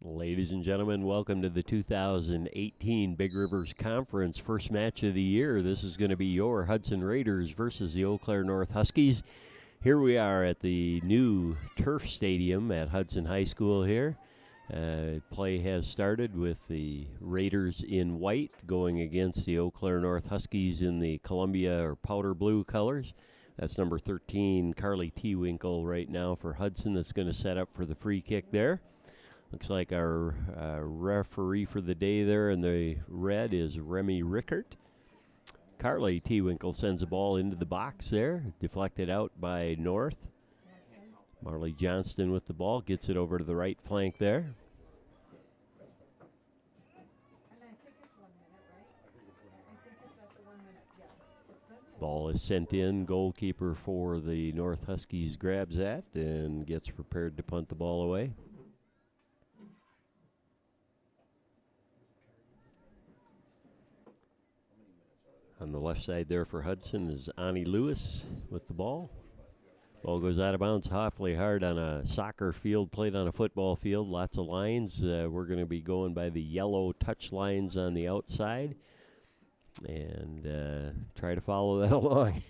Ladies and gentlemen, welcome to the 2018 Big Rivers Conference first match of the year. This is going to be your Hudson Raiders versus the Eau Claire North Huskies. Here we are at the new turf stadium at Hudson High School here. Play has started with the Raiders in white going against the Eau Claire North Huskies in the Columbia or powder blue colors. That's number 13, Carly Tewinkle right now for Hudson. That's going to set up for the free kick there. Looks like our referee for the day there in the red is Remy Rickert. Carly Tewinkle sends a ball into the box there, deflected out by North. Marley Johnston with the ball, gets it over to the right flank there. Ball is sent in. Goalkeeper for the North Huskies grabs that and gets prepared to punt the ball away. On the left side there for Hudson is Ani Lewis with the ball. Ball goes out of bounds awfully hard on a soccer field, played on a football field. Lots of lines. We're going to be going by the yellow touch lines on the outside and try to follow that along.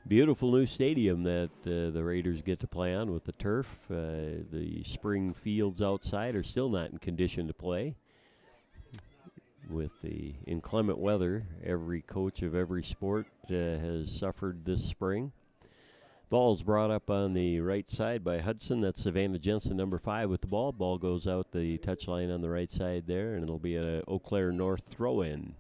Beautiful new stadium that the Raiders get to play on with the turf. The spring fields outside are still not in condition to play. With the inclement weather, every coach of every sport has suffered this spring. Ball's brought up on the right side by Hudson. That's Savannah Jensen, number 5, with the ball. Ball goes out the touchline on the right side there, and it'll be an Eau Claire North throw-in.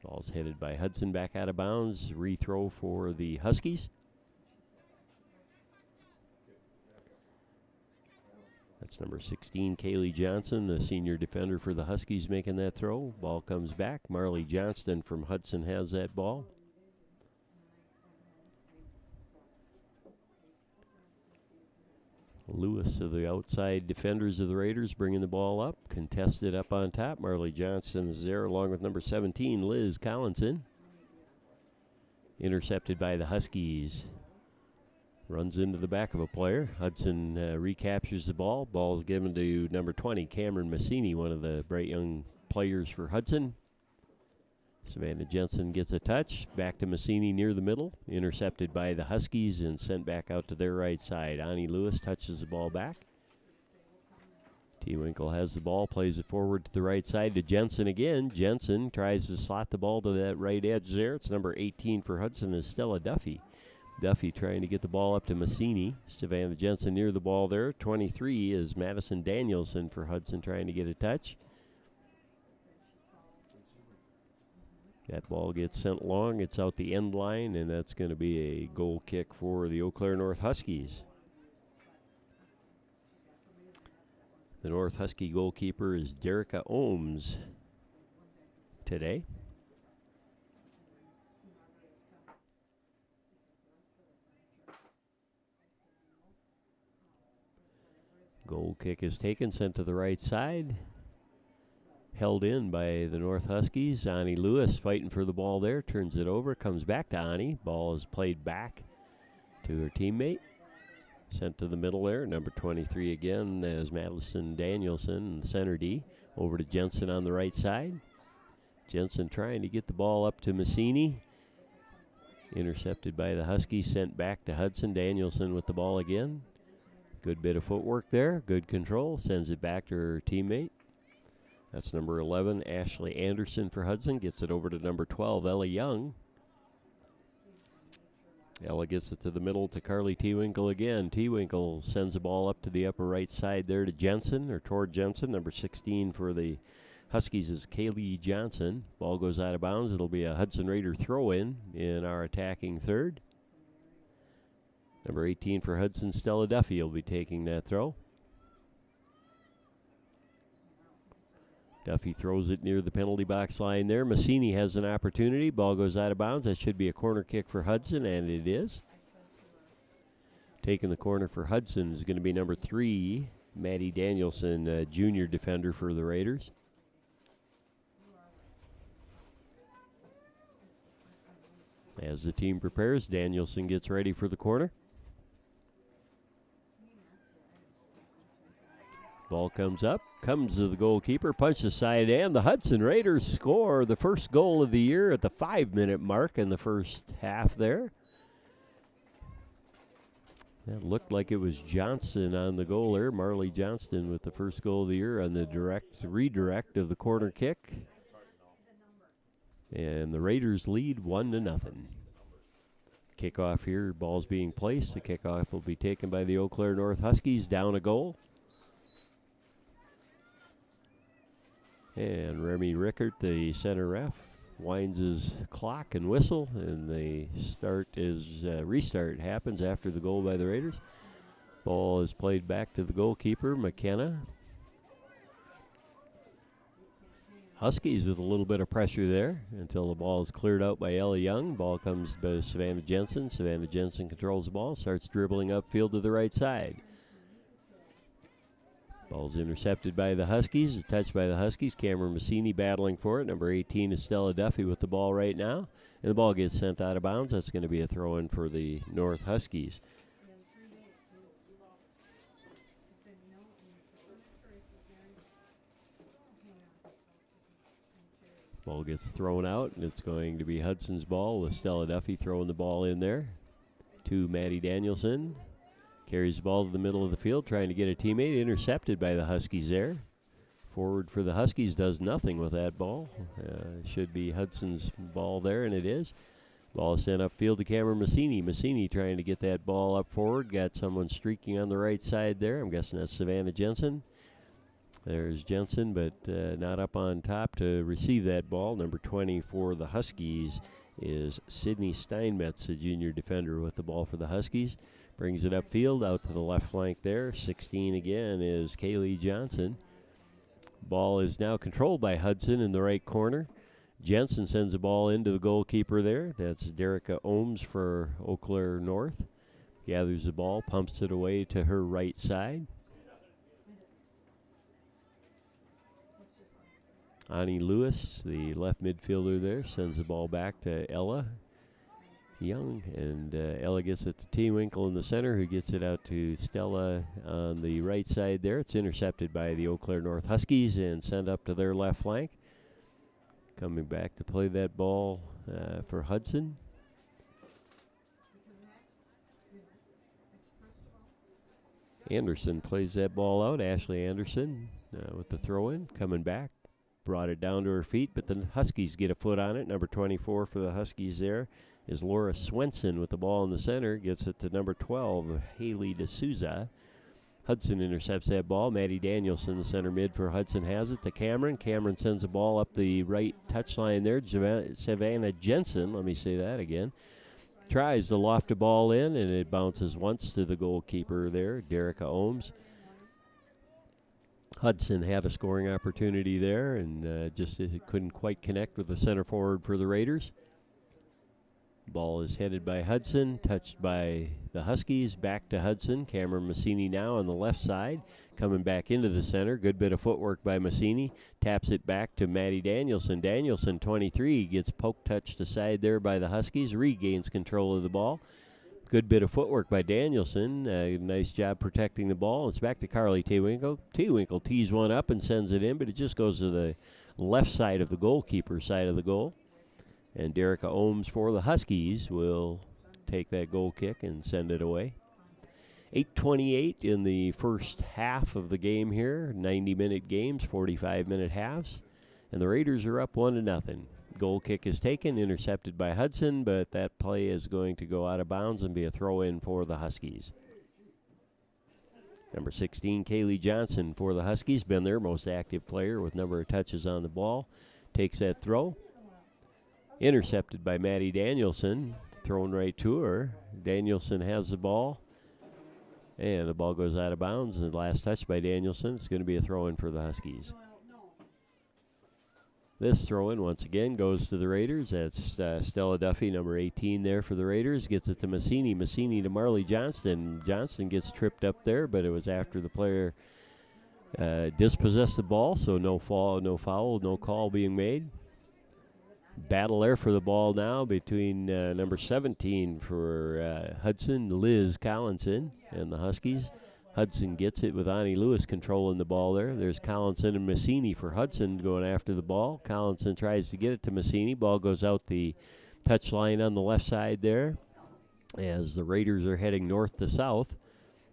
Ball's headed by Hudson back out of bounds. Rethrow for the Huskies. That's number 16, Kaylee Johnson, the senior defender for the Huskies, making that throw. Ball comes back. Marley Johnston from Hudson has that ball. Lewis of the outside defenders of the Raiders bringing the ball up. Contested up on top. Marley Johnston is there along with number 17, Liz Collinson. Intercepted by the Huskies. Runs into the back of a player. Hudson recaptures the ball. Ball's given to number 20, Cameron Massini, one of the bright young players for Hudson. Savannah Jensen gets a touch. Back to Massini near the middle. Intercepted by the Huskies and sent back out to their right side. Ani Lewis touches the ball back. Tewinkle has the ball, plays it forward to the right side to Jensen again. Jensen tries to slot the ball to that right edge there. It's number 18 for Hudson is Stella Duffy. Duffy trying to get the ball up to Massini. Savannah Jensen near the ball there. 23 is Madison Danielson for Hudson trying to get a touch. That ball gets sent long. It's out the end line, and that's going to be a goal kick for the Eau Claire North Huskies. The North Husky goalkeeper is Derica Ohms today. Goal kick is taken, sent to the right side. Held in by the North Huskies. Ani Lewis fighting for the ball there. Turns it over. Comes back to Ani. Ball is played back to her teammate. Sent to the middle there. Number 23 again as Madison Danielson, center D. Over to Jensen on the right side. Jensen trying to get the ball up to Massini. Intercepted by the Huskies. Sent back to Hudson. Danielson with the ball again. Good bit of footwork there. Good control. Sends it back to her teammate. That's number 11, Ashley Anderson for Hudson. Gets it over to number 12, Ella Young. Ella gets it to the middle to Carly Tewinkle again. Tewinkle sends the ball up to the upper right side there to Jensen, or toward Jensen. Number 16 for the Huskies is Kaylee Johnson. Ball goes out of bounds. It'll be a Hudson Raider throw-in in our attacking third. Number 18 for Hudson, Stella Duffy will be taking that throw. Duffy throws it near the penalty box line there. Massini has an opportunity. Ball goes out of bounds. That should be a corner kick for Hudson, and it is. Taking the corner for Hudson is going to be number 3, Maddie Danielson, junior defender for the Raiders. As the team prepares, Danielson gets ready for the corner. Ball comes up, comes to the goalkeeper, punches aside, and the Hudson Raiders score the first goal of the year at the 5-minute mark in the first half there. That looked like it was Johnson on the goal there. Marley Johnston with the first goal of the year on the redirect of the corner kick. And the Raiders lead 1-0. Kickoff here, ball's being placed. The kickoff will be taken by the Eau Claire North Huskies, down a goal. And Remy Rickert, the center ref, winds his clock and whistle, and the restart happens after the goal by the Raiders. Ball is played back to the goalkeeper, McKenna. Huskies with a little bit of pressure there until the ball is cleared out by Ella Young. Ball comes by Savannah Jensen. Savannah Jensen controls the ball, starts dribbling upfield to the right side. Ball's intercepted by the Huskies, touched by the Huskies. Cameron Massini battling for it. Number 18 is Stella Duffy with the ball right now. And the ball gets sent out of bounds. That's going to be a throw-in for the North Huskies. Ball gets thrown out, and it's going to be Hudson's ball with Stella Duffy throwing the ball in there to Maddie Danielson. Carries the ball to the middle of the field, trying to get a teammate. Intercepted by the Huskies there. Forward for the Huskies does nothing with that ball. Should be Hudson's ball there, and it is. Ball is sent upfield to Cameron Massini. Massini trying to get that ball up forward. Got someone streaking on the right side there. I'm guessing that's Savannah Jensen. There's Jensen, but not up on top to receive that ball. Number 20 for the Huskies is Sydney Steinmetz, a junior defender with the ball for the Huskies. Brings it upfield, out to the left flank there. 16 again is Kaylee Johnson. Ball is now controlled by Hudson in the right corner. Jensen sends the ball into the goalkeeper there. That's Derica Ohms for Eau Claire North. Gathers the ball, pumps it away to her right side. Ani Lewis, the left midfielder there, sends the ball back to Ella Young, and Ella gets it to T-Winkle in the center, who gets it out to Stella on the right side there. It's intercepted by the Eau Claire North Huskies and sent up to their left flank. Coming back to play that ball for Hudson. Anderson plays that ball out. Ashley Anderson with the throw-in, coming back. Brought it down to her feet, but the Huskies get a foot on it. Number 24 for the Huskies there is Laura Swenson with the ball in the center. Gets it to number 12, Haley D'Souza. Hudson intercepts that ball. Maddie Danielson, the center mid for Hudson, has it to Cameron. Cameron sends the ball up the right touchline there. Savannah Jensen, let me say that again, tries to loft the ball in, and it bounces once to the goalkeeper there, Derica Ohms. Hudson had a scoring opportunity there and just couldn't quite connect with the center forward for the Raiders. Ball is headed by Hudson, touched by the Huskies, back to Hudson. Cameron Massini now on the left side, coming back into the center. Good bit of footwork by Massini. Taps it back to Maddie Danielson. Danielson, 23, gets poke touched aside there by the Huskies, regains control of the ball. Good bit of footwork by Danielson. Nice job protecting the ball. It's back to Carly T-Winkle. T-Winkle tees one up and sends it in, but it just goes to the left side of the goalkeeper side of the goal. And Derica Ohms for the Huskies will take that goal kick and send it away. 8:28 in the first half of the game here. 90-minute games, 45-minute halves. And the Raiders are up 1-0. Goal kick is taken, intercepted by Hudson, but that play is going to go out of bounds and be a throw-in for the Huskies. Number 16, Kaylee Johnson for the Huskies, been their most active player with number of touches on the ball. Takes that throw. Intercepted by Maddie Danielson, thrown right to her. Danielson has the ball, and the ball goes out of bounds. And the last touch by Danielson, it's going to be a throw-in for the Huskies. This throw-in, once again, goes to the Raiders. That's Stella Duffy, number 18 there for the Raiders. Gets it to Massini. Massini to Marley Johnston. Johnston gets tripped up there, but it was after the player dispossessed the ball, so no foul, no call being made. Battle there for the ball now between number 17 for Hudson, Liz Collinson, and the Huskies. Hudson gets it with Ani Lewis controlling the ball there. There's Carlson and Massini for Hudson going after the ball. Carlson tries to get it to Massini. Ball goes out the touch line on the left side there as the Raiders are heading north to south.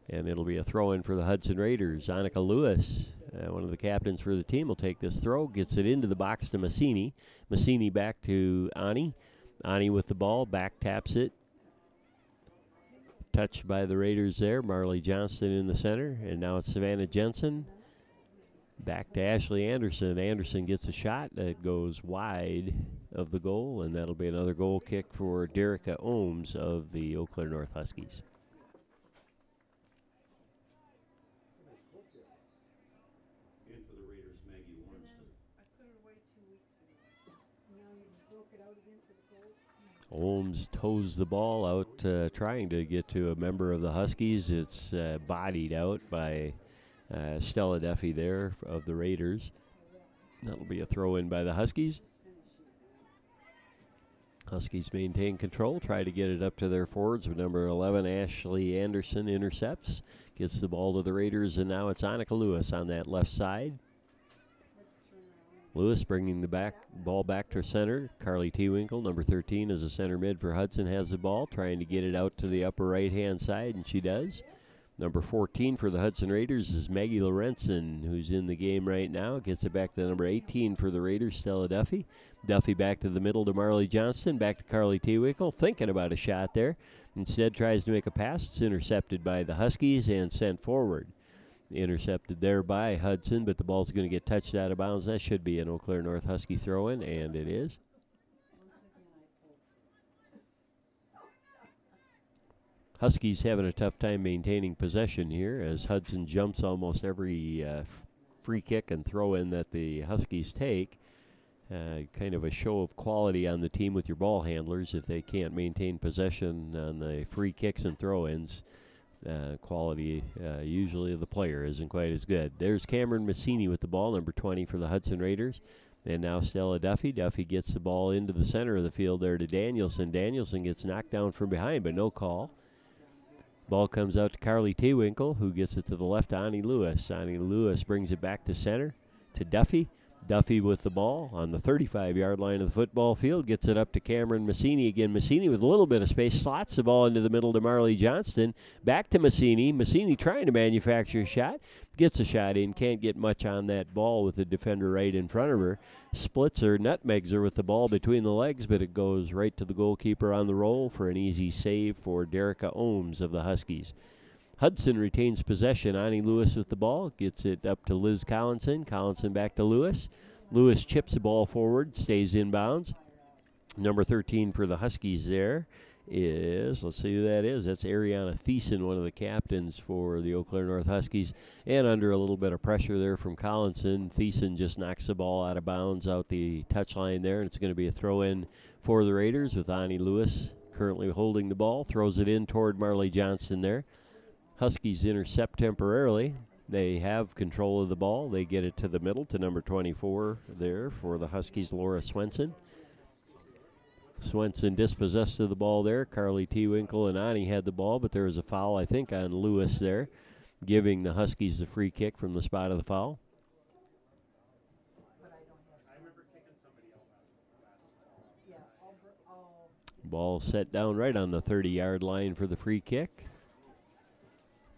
And it'll be a throw-in for the Hudson Raiders. Annika Lewis, one of the captains for the team, will take this throw, gets it into the box to Massini. Massini back to Ani. Ani with the ball, back taps it. Touched by the Raiders there. Marley Johnston in the center. And now it's Savannah Jensen. Back to Ashley Anderson. Anderson gets a shot that goes wide of the goal, and that'll be another goal kick for Derica Ohms of the Eau Claire North Huskies. Ohms toes the ball out, trying to get to a member of the Huskies. It's bodied out by Stella Duffy there of the Raiders. That'll be a throw-in by the Huskies. Huskies maintain control, try to get it up to their forwards with number 11, Ashley Anderson, intercepts. Gets the ball to the Raiders, and now it's Annika Lewis on that left side. Lewis bringing the ball back to center. Carly Tewinkle, number 13, as a center mid for Hudson, has the ball, trying to get it out to the upper right-hand side, and she does. Number 14 for the Hudson Raiders is Maggie Lorenzen, who's in the game right now. Gets it back to number 18 for the Raiders, Stella Duffy. Duffy back to the middle to Marley Johnston, back to Carly Tewinkle, thinking about a shot there. Instead tries to make a pass. It's intercepted by the Huskies and sent forward. Intercepted there by Hudson, but the ball's going to get touched out of bounds. That should be an Eau Claire North Husky throw-in, and it is. Huskies having a tough time maintaining possession here as Hudson jumps almost every free kick and throw-in that the Huskies take. Kind of a show of quality on the team with your ball handlers if they can't maintain possession on the free kicks and throw-ins. Quality usually of the player isn't quite as good. There's Cameron Massini with the ball, number 20 for the Hudson Raiders. And now Stella Duffy. Duffy gets the ball into the center of the field there to Danielson. Danielson gets knocked down from behind, but no call. Ball comes out to Carly Tewinkle, who gets it to the left to Ani Lewis. Ani Lewis brings it back to center to Duffy. Duffy with the ball on the 35-yard line of the football field. Gets it up to Cameron Massini again. Massini with a little bit of space. Slots the ball into the middle to Marley Johnston. Back to Massini. Massini trying to manufacture a shot. Gets a shot in. Can't get much on that ball with the defender right in front of her. Splits her, nutmegs her with the ball between the legs, but it goes right to the goalkeeper on the roll for an easy save for Derica Ohms of the Huskies. Hudson retains possession. Ani Lewis with the ball. Gets it up to Liz Collinson. Collinson back to Lewis. Lewis chips the ball forward. Stays inbounds. Number 13 for the Huskies there is, let's see who that is. That's Ariana Thiessen, one of the captains for the Eau Claire North Huskies. And under a little bit of pressure there from Collinson, Thiessen just knocks the ball out of bounds out the touchline there. And it's going to be a throw-in for the Raiders with Ani Lewis currently holding the ball. Throws it in toward Marley Johnston there. Huskies intercept temporarily. They have control of the ball. They get it to the middle to number 24 there for the Huskies, Laura Swenson. Swenson dispossessed of the ball there. Carly Tewinkle and Ani had the ball, but there was a foul, I think, on Lewis there, giving the Huskies the free kick from the spot of the foul. Ball set down right on the 30-yard line for the free kick.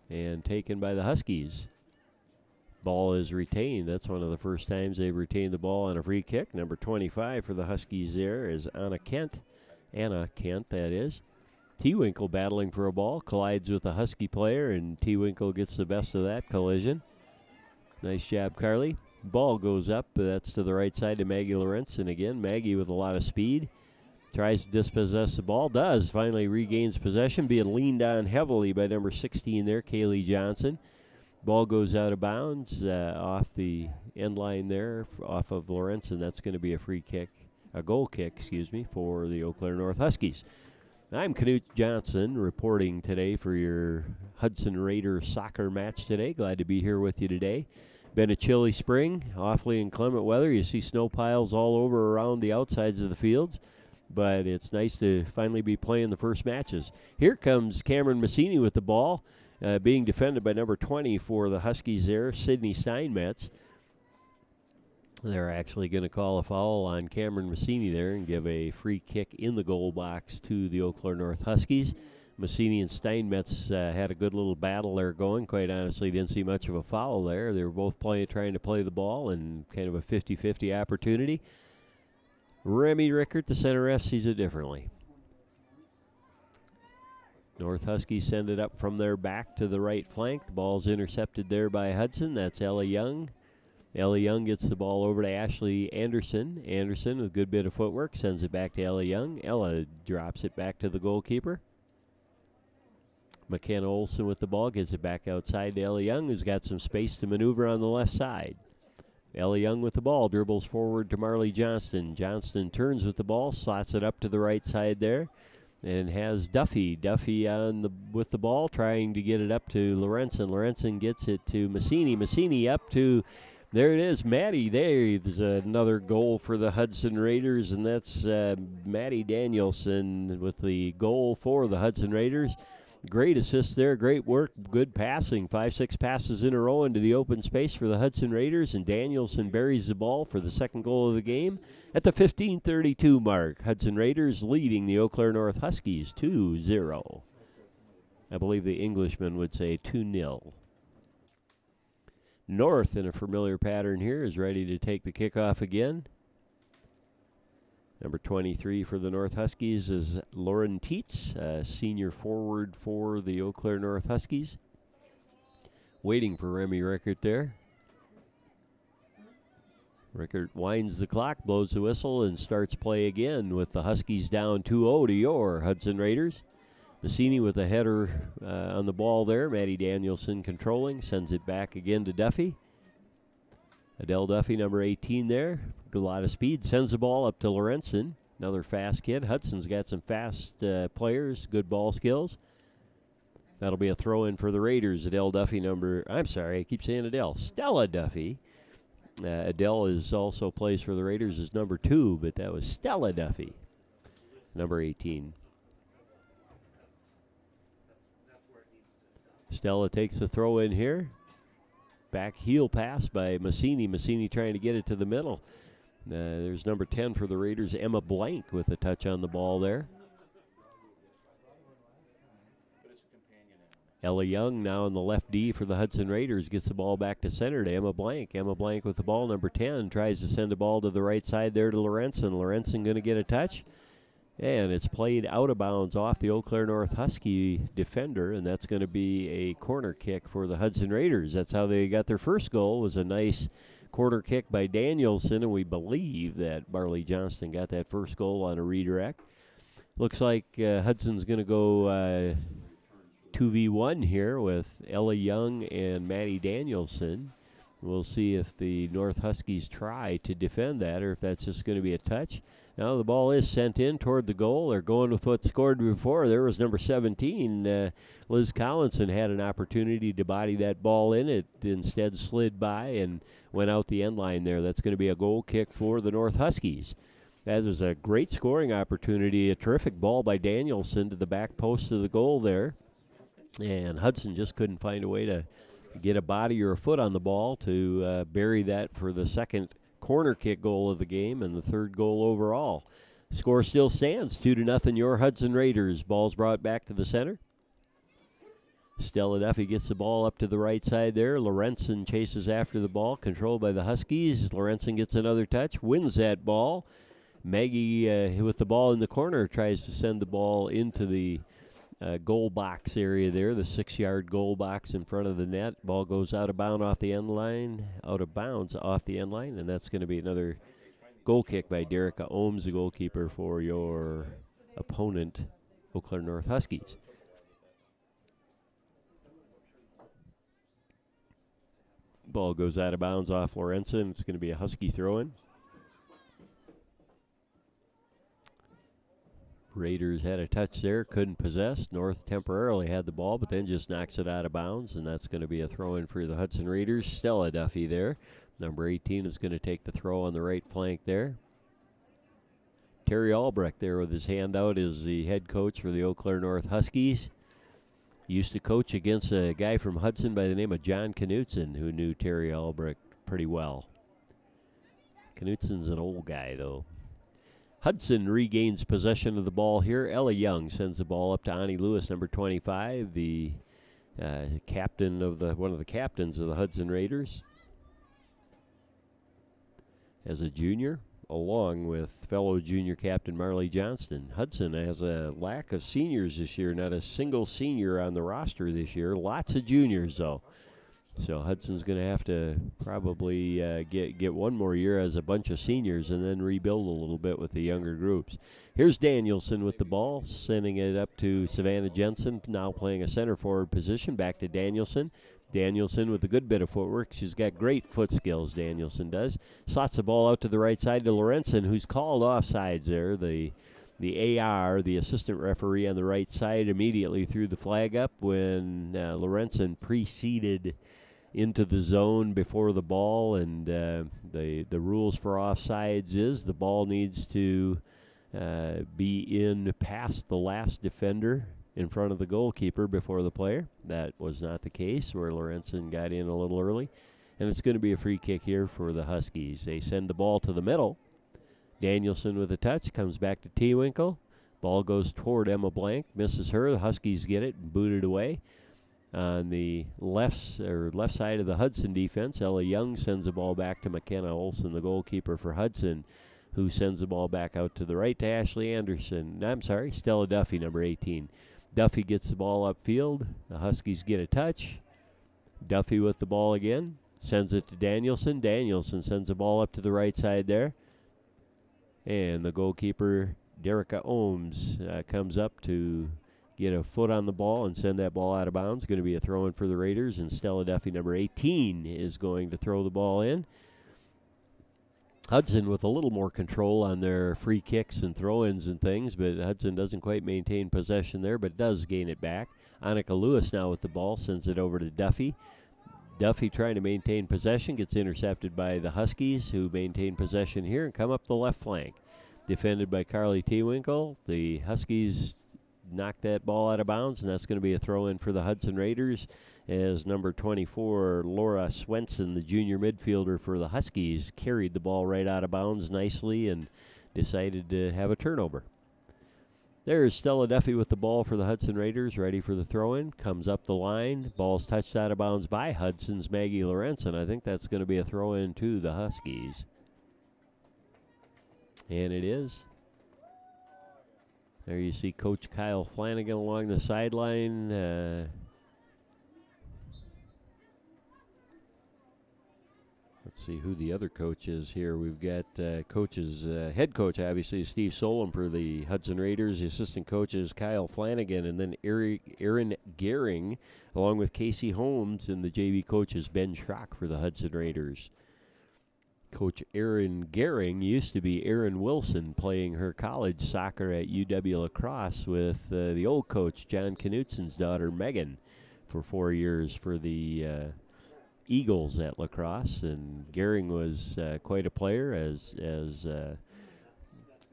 And taken by the Huskies. Ball is retained. That's one of the first times they've retained the ball on a free kick. Number 25 for the Huskies there is Anna Kent. Anna Kent, that is. Tewinkle battling for a ball. Collides with a Husky player, and Tewinkle gets the best of that collision. Nice job, Carly. Ball goes up. That's to the right side to Maggie Lorenzen again. Maggie with a lot of speed. Tries to dispossess the ball. Does. Finally regains possession. Being leaned on heavily by number 16 there, Kaylee Johnson. Ball goes out of bounds off the end line there, off of Lorenzen. That's going to be a free kick, a goal kick, for the Eau Claire North Huskies. I'm Knut Johnson reporting today for your Hudson Raiders soccer match today. Glad to be here with you today. Been a chilly spring, awfully inclement weather. You see snow piles all over around the outsides of the fields. But it's nice to finally be playing the first matches. Here comes Cameron Massini with the ball. being defended by number 20 for the Huskies there, Sydney Steinmetz. They're actually going to call a foul on Cameron Massini there and give a free kick in the goal box to the Eau Claire North Huskies. Massini and Steinmetz had a good little battle there going. Quite honestly, didn't see much of a foul there. They were both trying to play the ball, and kind of a 50-50 opportunity. Remy Rickert, the center ref, sees it differently. North Huskies send it up from their back to the right flank. The ball's intercepted there by Hudson. That's Ella Young. Ella Young gets the ball over to Ashley Anderson. Anderson, with a good bit of footwork, sends it back to Ella Young. Ella drops it back to the goalkeeper. McKenna Olson with the ball, gets it back outside to Ella Young, who's got some space to maneuver on the left side. Ella Young with the ball, dribbles forward to Marley Johnston. Johnston turns with the ball, slots it up to the right side there, and has Duffy. Duffy with the ball, trying to get it up to Lorenzen. Lorenzen gets it to Massini. Massini up to, there it is, Maddie. There's another goal for the Hudson Raiders, and that's Maddie Danielson with the goal for the Hudson Raiders. Great assist there, great work, good passing. 5-6 passes in a row into the open space for the Hudson Raiders, and Danielson buries the ball for the second goal of the game at the 15:32 mark. Hudson Raiders leading the Eau Claire North Huskies 2-0. I believe the Englishman would say 2-0. North, in a familiar pattern here, is ready to take the kickoff again. Number 23 for the North Huskies is Lauren Teets, senior forward for the Eau Claire North Huskies. Waiting for Remy Rickert there. Rickert winds the clock, blows the whistle, and starts play again with the Huskies down 2-0 to your Hudson Raiders. Massini with a header on the ball there. Maddie Danielson controlling, sends it back again to Duffy. Adele Duffy, number 18 there. A lot of speed, sends the ball up to Lorenzen. Another fast kid. Hudson's got some fast players, good ball skills. That'll be a throw-in for the Raiders. Adele Duffy, I keep saying Adele. Stella Duffy. Adele also plays for the Raiders as number 2, but that was Stella Duffy, number 18. Stella takes the throw in here. Back heel pass by Massini. Massini trying to get it to the middle. There's number 10 for the Raiders, Emma Blank, with a touch on the ball there. Ella Young now in the left D for the Hudson Raiders, gets the ball back to center to Emma Blank. Emma Blank with the ball, number 10, tries to send the ball to the right side there to Lorenzen. Lorenzen going to get a touch, and it's played out of bounds off the Eau Claire North Husky defender, and that's going to be a corner kick for the Hudson Raiders. That's how they got their first goal, was a nice corner kick by Danielson, and we believe that Marley Johnston got that first goal on a redirect. Looks like Hudson's going to go 2v1 here with Ella Young and Maddie Danielson. We'll see if the North Huskies try to defend that or if that's just going to be a touch. Now the ball is sent in toward the goal. They're going with what scored before. There was number 17. Liz Collinson had an opportunity to body that ball in. It instead slid by and went out the end line there. That's going to be a goal kick for the North Huskies. That was a great scoring opportunity. A terrific ball by Danielson to the back post of the goal there. And Hudson just couldn't find a way to get a body or a foot on the ball to bury that for the second corner kick goal of the game and the third goal overall. Score still stands 2-0 your Hudson Raiders. Ball's brought back to the center. Stella Duffy gets the ball up to the right side there. Lorenzen chases after the ball, controlled by the Huskies. Lorenzen gets another touch, wins that ball. Maggie with the ball in the corner tries to send the ball into the goal box area there, the 6-yard goal box in front of the net. Ball goes out of bounds off the end line, and that's going to be another goal kick by Derica Ohms, the goalkeeper for your opponent, Eau Claire North Huskies. Ball goes out of bounds off Lorenzen. It's going to be a Husky throw-in. Raiders had a touch there, couldn't possess. North temporarily had the ball, but then just knocks it out of bounds, and that's going to be a throw-in for the Hudson Raiders. Stella Duffy there. Number 18 is going to take the throw on the right flank there. Terry Albrecht there with his hand out is the head coach for the Eau Claire North Huskies. Used to coach against a guy from Hudson by the name of John Knutson, who knew Terry Albrecht pretty well. Knutson's an old guy, though. Hudson regains possession of the ball here. Ella Young sends the ball up to Ani Lewis, number 25, the captain of one of the captains of the Hudson Raiders, as a junior, along with fellow junior captain Marley Johnston. Hudson has a lack of seniors this year, not a single senior on the roster this year. Lots of juniors, though. So Hudson's going to have to probably get one more year as a bunch of seniors and then rebuild a little bit with the younger groups. Here's Danielson with the ball, sending it up to Savannah Jensen, now playing a center forward position. Back to Danielson. Danielson with a good bit of footwork. She's got great foot skills, Danielson does. Slots the ball out to the right side to Lorenzen, who's called offsides there. The AR, the assistant referee on the right side, immediately threw the flag up when Lorenzen preceded into the zone before the ball, and the rules for offsides is the ball needs to be in past the last defender in front of the goalkeeper before the player. That was not the case, where Lorenzen got in a little early, and it's going to be a free kick here for the Huskies. They send the ball to the middle. Danielson with a touch, comes back to Tewinkle. Ball goes toward Emma Blank, misses her. The Huskies get it and boot it away. On the left side of the Hudson defense, Ella Young sends the ball back to McKenna Olson, the goalkeeper for Hudson, who sends the ball back out to the right to Ashley Anderson. I'm sorry, Stella Duffy, number 18. Duffy gets the ball upfield. The Huskies get a touch. Duffy with the ball again, sends it to Danielson. Danielson sends the ball up to the right side there. And the goalkeeper, Derica Ohms, comes up to get a foot on the ball and send that ball out of bounds. Going to be a throw-in for the Raiders, and Stella Duffy, number 18, is going to throw the ball in. Hudson with a little more control on their free kicks and throw-ins and things, but Hudson doesn't quite maintain possession there, but does gain it back. Annika Lewis now with the ball, sends it over to Duffy. Duffy trying to maintain possession, gets intercepted by the Huskies, who maintain possession here and come up the left flank. Defended by Carly Tewinkle. The Huskies knock that ball out of bounds, and that's going to be a throw-in for the Hudson Raiders, as number 24, Laura Swenson, the junior midfielder for the Huskies, carried the ball right out of bounds nicely and decided to have a turnover. There's Stella Duffy with the ball for the Hudson Raiders, ready for the throw-in. Comes up the line. Ball's touched out of bounds by Hudson's Maggie Lorenzen. I think that's going to be a throw-in to the Huskies. And it is. There you see Coach Kyle Flanagan along the sideline. Let's see who the other coach is here. We've got head coach, obviously, Steve Solom for the Hudson Raiders. The assistant coach is Kyle Flanagan, and then Aaron Gehring, along with Casey Holmes, and the JV coach is Ben Schrock for the Hudson Raiders. Coach Aaron Gehring used to be Erin Wilson, playing her college soccer at UW La Crosse with the old coach, John Knutson's daughter, Megan, for 4 years for the Eagles at La Crosse. And Gehring was quite a player as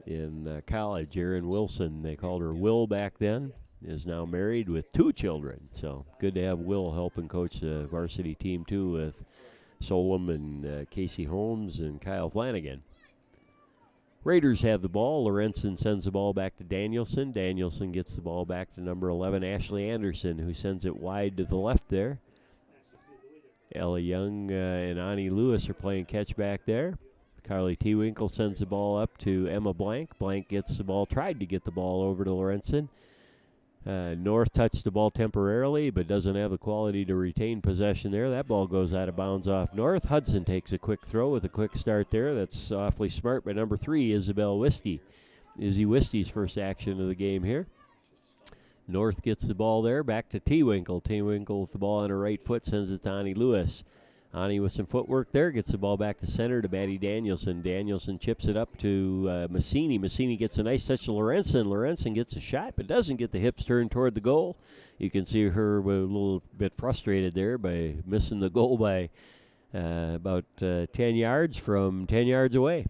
in college. Erin Wilson, they called her Will back then, is now married with 2 children. So good to have Will helping coach the varsity team, too, with Solom and Casey Holmes and Kyle Flanagan. Raiders have the ball. Lorenzen sends the ball back to Danielson. Danielson gets the ball back to number 11, Ashley Anderson, who sends it wide to the left there. Ella Young and Ani Lewis are playing catch back there. Carly Tewinkle sends the ball up to Emma Blank. Blank gets the ball, tried to get the ball over to Lorenzen. North touched the ball temporarily, but doesn't have the quality to retain possession there. That ball goes out of bounds off North. Hudson takes a quick throw with a quick start there. That's awfully smart by number 3, Isabel Wisty. Izzy Wisty's first action of the game here. North gets the ball there, back to Tewinkle. Tewinkle with the ball on her right foot, sends it to Ani Lewis. Ani with some footwork there, gets the ball back to center to Maddie Danielson. Danielson chips it up to Massini. Massini gets a nice touch to Lorenzen. Lorenzen gets a shot, but doesn't get the hips turned toward the goal. You can see her a little bit frustrated there by missing the goal by about 10 yards from 10 yards away.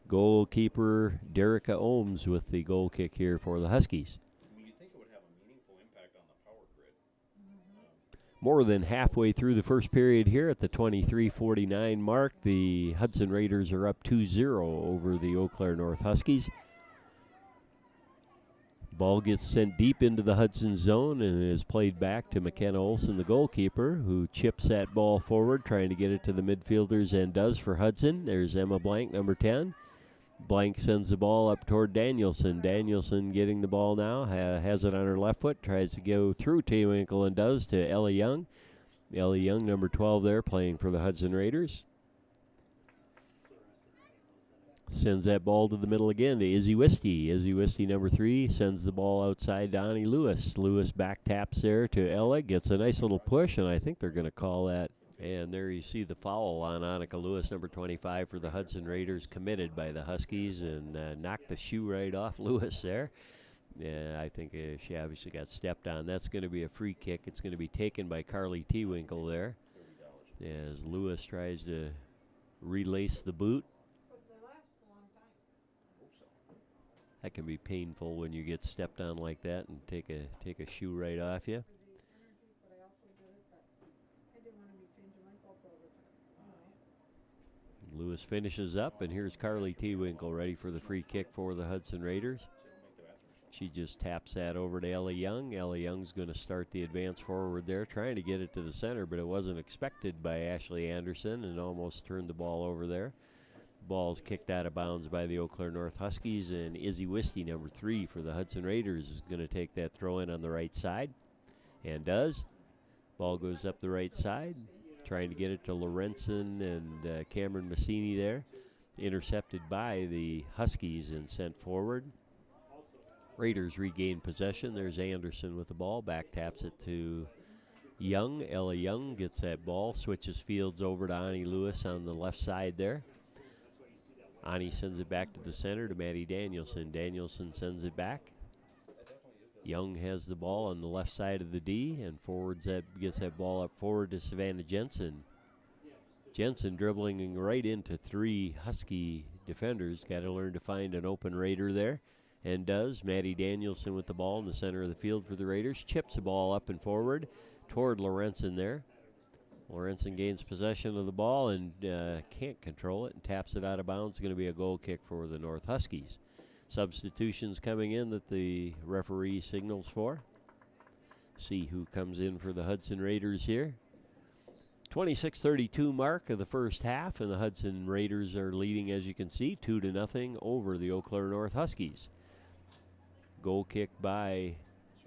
Goalkeeper Derica Ohms with the goal kick here for the Huskies. You'd think it would have a meaningful impact on the power grid. More than halfway through the first period here at the 23:49 mark. The Hudson Raiders are up 2-0 over the Eau Claire North Huskies. Ball gets sent deep into the Hudson zone and is played back to McKenna Olson, the goalkeeper, who chips that ball forward, trying to get it to the midfielders, and does for Hudson. There's Emma Blank, number 10. Blank sends the ball up toward Danielson. Danielson getting the ball now, has it on her left foot, tries to go through Tewinkle and does to Ellie Young. Ellie Young, number 12 there, playing for the Hudson Raiders. Sends that ball to the middle again to Izzy Wisty. Izzy Wisty, number 3, sends the ball outside to Annie Lewis. Lewis back taps there to Ella, gets a nice little push, and I think they're going to call that. And there you see the foul on Annika Lewis, number 25 for the Hudson Raiders, committed by the Huskies, and knocked the shoe right off Lewis there. Yeah, I think she obviously got stepped on. That's going to be a free kick. It's going to be taken by Carly Tewinkle there as Lewis tries to relace the boot. That can be painful when you get stepped on like that and take a shoe right off you. Lewis finishes up, and here's Carly Tewinkle ready for the free kick for the Hudson Raiders. She just taps that over to Ellie Young. Ellie Young's going to start the advance forward there, trying to get it to the center, but it wasn't expected by Ashley Anderson and almost turned the ball over there. Ball's kicked out of bounds by the Eau Claire North Huskies, and Izzy Wisty, number 3 for the Hudson Raiders, is going to take that throw in on the right side, and does. Ball goes up the right side, trying to get it to Lorenzen and Cameron Massini there. Intercepted by the Huskies and sent forward. Raiders regain possession. There's Anderson with the ball, back taps it to Young. Ella Young gets that ball, switches fields over to Annie Lewis on the left side there. Ani sends it back to the center to Maddie Danielson. Danielson sends it back. Young has the ball on the left side of the D, and gets that ball up forward to Savannah Jensen. Jensen dribbling right into 3 Husky defenders. Got to learn to find an open Raider there, and does. Maddie Danielson with the ball in the center of the field for the Raiders. Chips the ball up and forward toward Lorenzen there. Lorenzen gains possession of the ball and can't control it and taps it out of bounds. It's going to be a goal kick for the North Huskies. Substitutions coming in that the referee signals for. See who comes in for the Hudson Raiders here. 26:32 mark of the first half, and the Hudson Raiders are leading, as you can see, 2-0 over the Eau Claire North Huskies. Goal kick by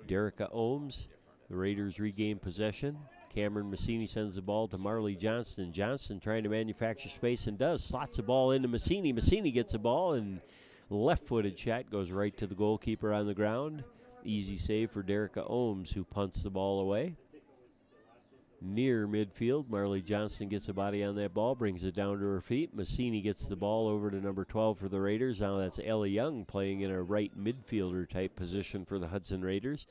Derica Ohms. The Raiders regain possession. Cameron Massini sends the ball to Marley Johnston. Johnston trying to manufacture space and does. Slots the ball into Massini. Massini gets the ball, and left-footed shot goes right to the goalkeeper on the ground. Easy save for Derica Ohms, who punts the ball away. Near midfield, Marley Johnston gets a body on that ball, brings it down to her feet. Massini gets the ball over to number 12 for the Raiders. Now that's Ellie Young playing in a right midfielder type position for the Hudson Raiders.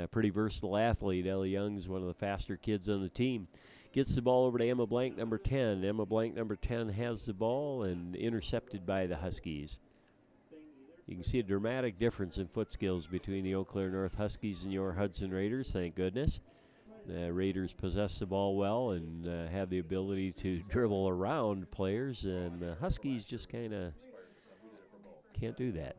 Pretty versatile athlete. Ellie Young's one of the faster kids on the team. Gets the ball over to Emma Blank, number 10. Emma Blank, number 10, has the ball and intercepted by the Huskies. You can see a dramatic difference in foot skills between the Eau Claire North Huskies and your Hudson Raiders, thank goodness. Raiders possess the ball well and have the ability to dribble around players, and the Huskies just kind of can't do that.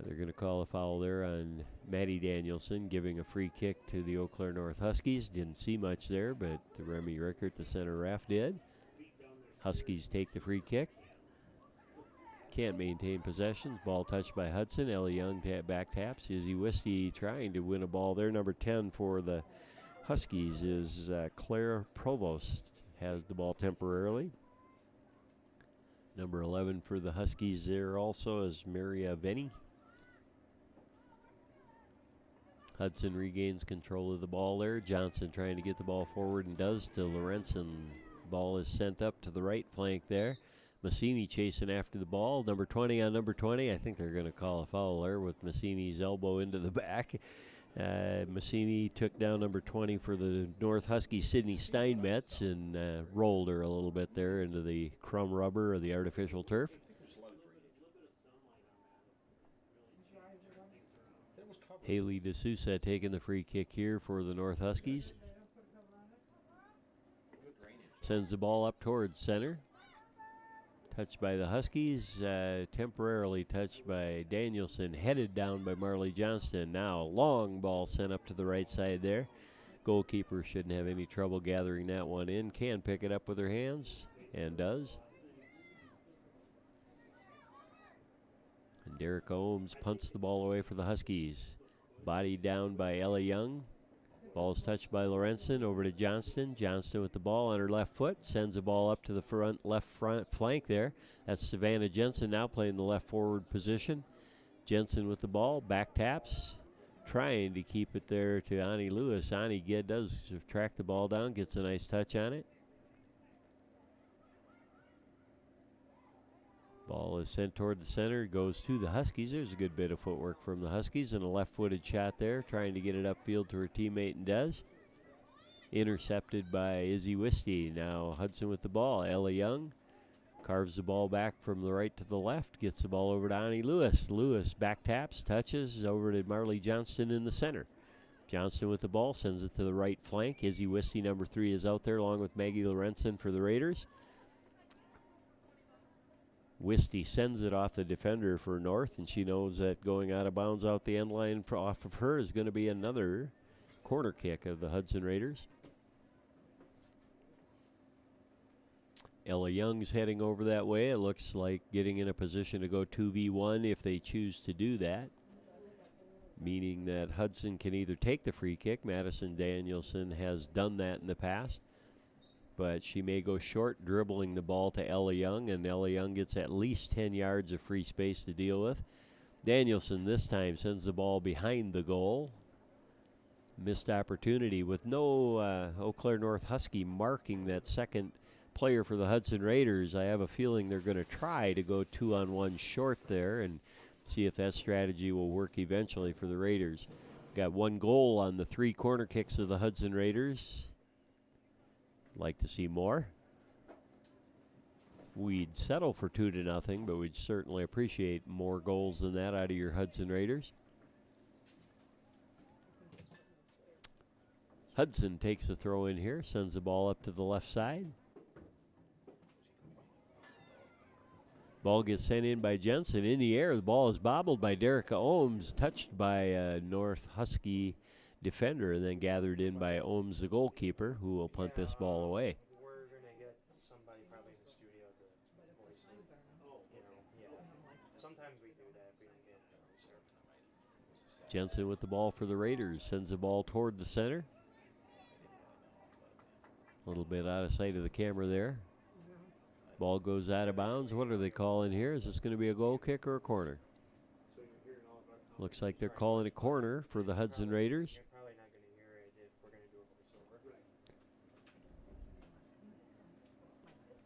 They're going to call a foul there on Maddie Danielson, giving a free kick to the Eau Claire North Huskies. Didn't see much there, but Remy Rickert, the center ref, did. Huskies take the free kick. Can't maintain possession. Ball touched by Hudson. Ellie Young back taps. Izzy Wisty trying to win a ball there. Number 10 for the Huskies is Claire Provost. Has the ball temporarily. Number 11 for the Huskies there also is Maria Venny. Hudson regains control of the ball there. Johnson trying to get the ball forward and does to Lorenzen. Ball is sent up to the right flank there. Massini chasing after the ball. Number 20 on number 20. I think they're going to call a foul there with Massini's elbow into the back. Massini took down number 20 for the North Huskies, Sydney Steinmetz, and rolled her a little bit there into the crumb rubber or the artificial turf. Haley D'Souza taking the free kick here for the North Huskies. Sends the ball up towards center. Touched by the Huskies, temporarily touched by Danielson, headed down by Marley Johnston. Now long ball sent up to the right side there. Goalkeeper shouldn't have any trouble gathering that one in. Can pick it up with her hands, and does. And Derek Ohms punts the ball away for the Huskies. Bodied down by Ella Young. Ball's touched by Lorenzen, over to Johnston. Johnston with the ball on her left foot, sends the ball up to the left front flank there. That's Savannah Jensen now playing the left forward position. Jensen with the ball, back taps, trying to keep it there to Ani Lewis. Ani does track the ball down, gets a nice touch on it. Ball is sent toward the center, goes to the Huskies. There's a good bit of footwork from the Huskies and a left-footed shot there, trying to get it upfield to her teammate, and does. Intercepted by Izzy Wisty. Now Hudson with the ball. Ella Young carves the ball back from the right to the left, gets the ball over to Ani Lewis. Lewis back taps, touches over to Marley Johnston in the center. Johnston with the ball, sends it to the right flank. Izzy Wisty, number 3, is out there along with Maggie Lorenzen for the Raiders. Wisty sends it off the defender for North, and she knows that going out of bounds out the end line off of her is going to be another corner kick of the Hudson Raiders. Ella Young's heading over that way. It looks like getting in a position to go 2v1 if they choose to do that, meaning that Hudson can either take the free kick. Madison Danielson has done that in the past, but she may go short, dribbling the ball to Ella Young, and Ella Young gets at least 10 yards of free space to deal with. Danielson this time sends the ball behind the goal. Missed opportunity with no Eau Claire North Husky marking that second player for the Hudson Raiders. I have a feeling they're going to try to go 2-on-1 short there and see if that strategy will work eventually for the Raiders. Got 1 goal on the 3 corner kicks of the Hudson Raiders. Like to see more. We'd settle for 2-0, but we'd certainly appreciate more goals than that out of your Hudson Raiders. Hudson takes the throw in here, sends the ball up to the left side. Ball gets sent in by Jensen in the air. The ball is bobbled by Derica Ohms, touched by a North Husky defender, and then gathered in by Ohms, the goalkeeper, who will punt this ball away. We're going to get somebody probably in the studio to voice it. Sometimes we do that if we don't get it. Jensen with the ball for the Raiders, sends the ball toward the center. A little bit out of sight of the camera there. Ball goes out of bounds. What are they calling here? Is this going to be a goal kick or a corner? Looks like they're calling a corner for the Hudson Raiders.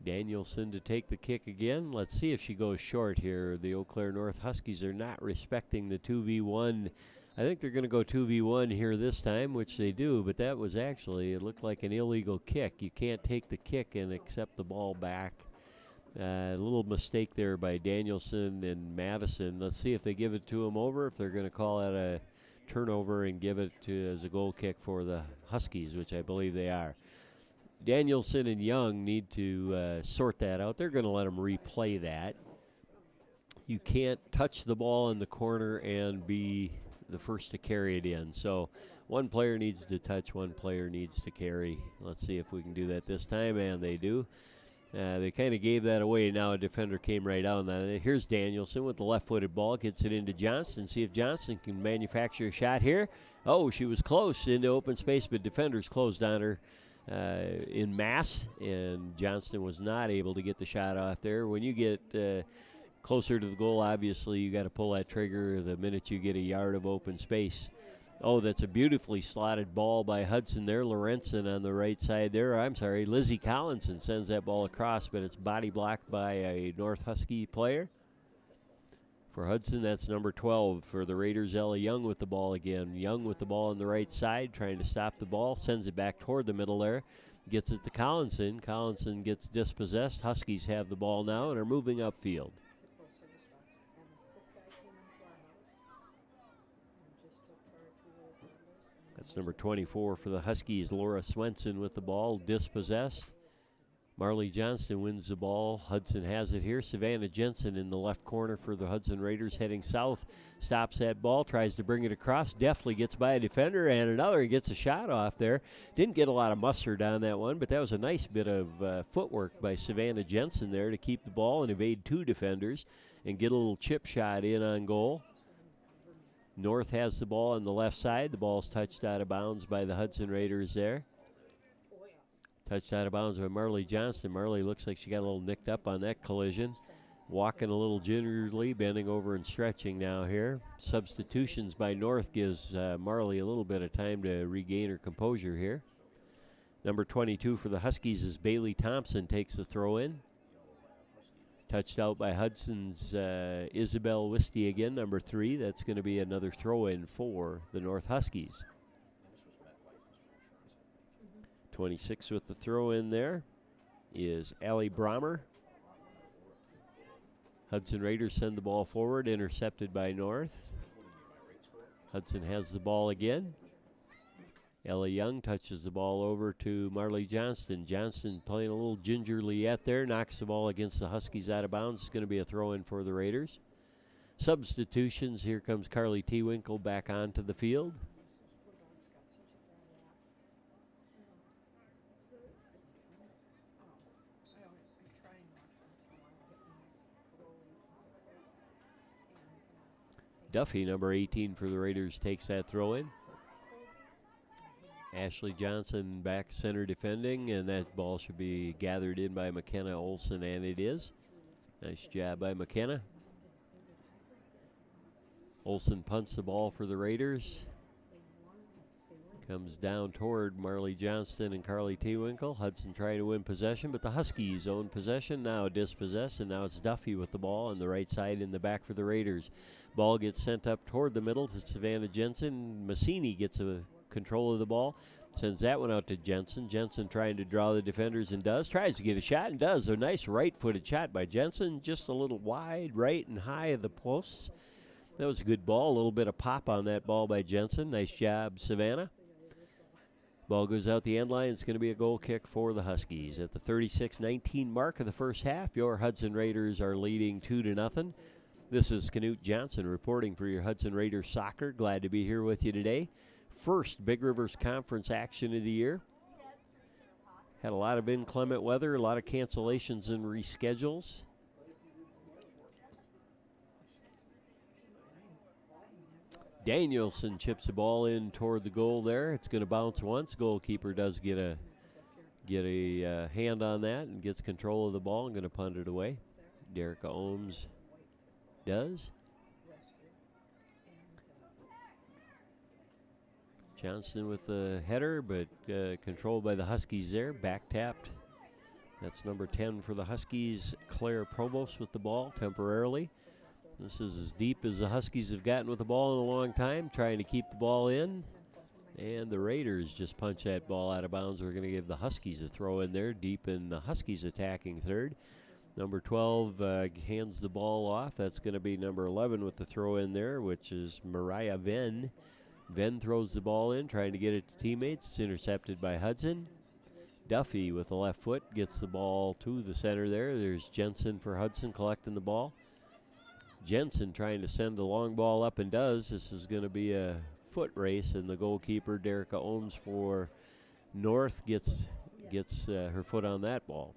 Danielson to take the kick again. Let's see if she goes short here. The Eau Claire North Huskies are not respecting the 2v1. I think they're going to go 2v1 here this time, which they do, but that was actually, it looked like an illegal kick. You can't take the kick and accept the ball back. A little mistake there by Danielson and Madison. Let's see if they give it to him over, if they're going to call it a turnover and give it to as a goal kick for the Huskies, which I believe they are. Danielson and Young need to sort that out. They're going to let them replay that. You can't touch the ball in the corner and be the first to carry it in. So one player needs to touch, one player needs to carry. Let's see if we can do that this time, and they do. They kind of gave that away. Now a defender came right out on that. Here's Danielson with the left-footed ball. Gets it into Johnston. See if Johnston can manufacture a shot here. Oh, she was close into open space, but defenders closed on her in mass, and Johnston was not able to get the shot off there. When you get closer to the goal, obviously you got to pull that trigger the minute you get a yard of open space. Oh, that's a beautifully slotted ball by Hudson there. Lorenzen on the right side there. I'm sorry, Lizzie Collinson sends that ball across, but it's body blocked by a North Husky player. For Hudson, that's number 12. For the Raiders, Ella Young with the ball again. Young with the ball on the right side, trying to stop the ball. Sends it back toward the middle there. Gets it to Collinson. Collinson gets dispossessed. Huskies have the ball now and are moving upfield. That's number 24 for the Huskies. Laura Swenson with the ball, dispossessed. Marley Johnston wins the ball. Hudson has it here. Savannah Jensen in the left corner for the Hudson Raiders heading south. Stops that ball, tries to bring it across. Deftly gets by a defender and another and gets a shot off there. Didn't get a lot of mustard on that one, but that was a nice bit of footwork by Savannah Jensen there to keep the ball and evade two defenders and get a little chip shot in on goal. North has the ball on the left side. The ball's touched out of bounds by the Hudson Raiders there. Touched out of bounds by Marley Johnston. Marley looks like she got a little nicked up on that collision. Walking a little gingerly, bending over and stretching now here. Substitutions by North gives Marley a little bit of time to regain her composure here. Number 22 for the Huskies is Bailey Thompson, takes the throw in. Touched out by Hudson's Isabel Wisty again, number 3. That's going to be another throw in for the North Huskies. 26 with the throw in there is Allie Brommer. Hudson Raiders send the ball forward, intercepted by North. Hudson has the ball again. Ellie Young touches the ball over to Marley Johnston. Johnston playing a little gingerly yet there, knocks the ball against the Huskies out of bounds. It's going to be a throw in for the Raiders. Substitutions, here comes Carly T. Winkle back onto the field. Duffy, number 18 for the Raiders, takes that throw in. Ashley Johnson back center defending, and that ball should be gathered in by McKenna Olson, and it is. Nice job by McKenna. Olson punts the ball for the Raiders. Comes down toward Marley Johnston and Carly T. Winkle. Hudson trying to win possession, but the Huskies own possession, now dispossessed, and now it's Duffy with the ball on the right side in the back for the Raiders. Ball gets sent up toward the middle to Savannah Jensen. Massini gets a control of the ball, sends that one out to Jensen. Jensen trying to draw the defenders and does. Tries to get a shot and does. A nice right-footed shot by Jensen, just a little wide right and high of the posts. That was a good ball. A little bit of pop on that ball by Jensen. Nice job, Savannah. Ball goes out the end line. It's going to be a goal kick for the Huskies. At the 36-19 mark of the first half, your Hudson Raiders are leading 2-0. This is Knute Johnson reporting for your Hudson Raiders soccer. Glad to be here with you today. First Big Rivers Conference action of the year. Had a lot of inclement weather, a lot of cancellations and reschedules. Danielson chips the ball in toward the goal there. It's going to bounce once. Goalkeeper does get a hand on that and gets control of the ball and going to punt it away. Derica Ohms does. Johnston with the header, but controlled by the Huskies there. Back tapped. That's number 10 for the Huskies. Claire Provost with the ball temporarily. This is as deep as the Huskies have gotten with the ball in a long time, trying to keep the ball in. And the Raiders just punch that ball out of bounds. We're going to give the Huskies a throw in there, deep in the Huskies attacking third. Number 12 hands the ball off. That's going to be number 11 with the throw in there, which is Mariah Venn. Venn throws the ball in, trying to get it to teammates. It's intercepted by Hudson. Duffy with the left foot gets the ball to the center there. There's Jensen for Hudson collecting the ball. Jensen trying to send the long ball up and does. This is going to be a foot race, and the goalkeeper, Derica Ohms for North, gets her foot on that ball.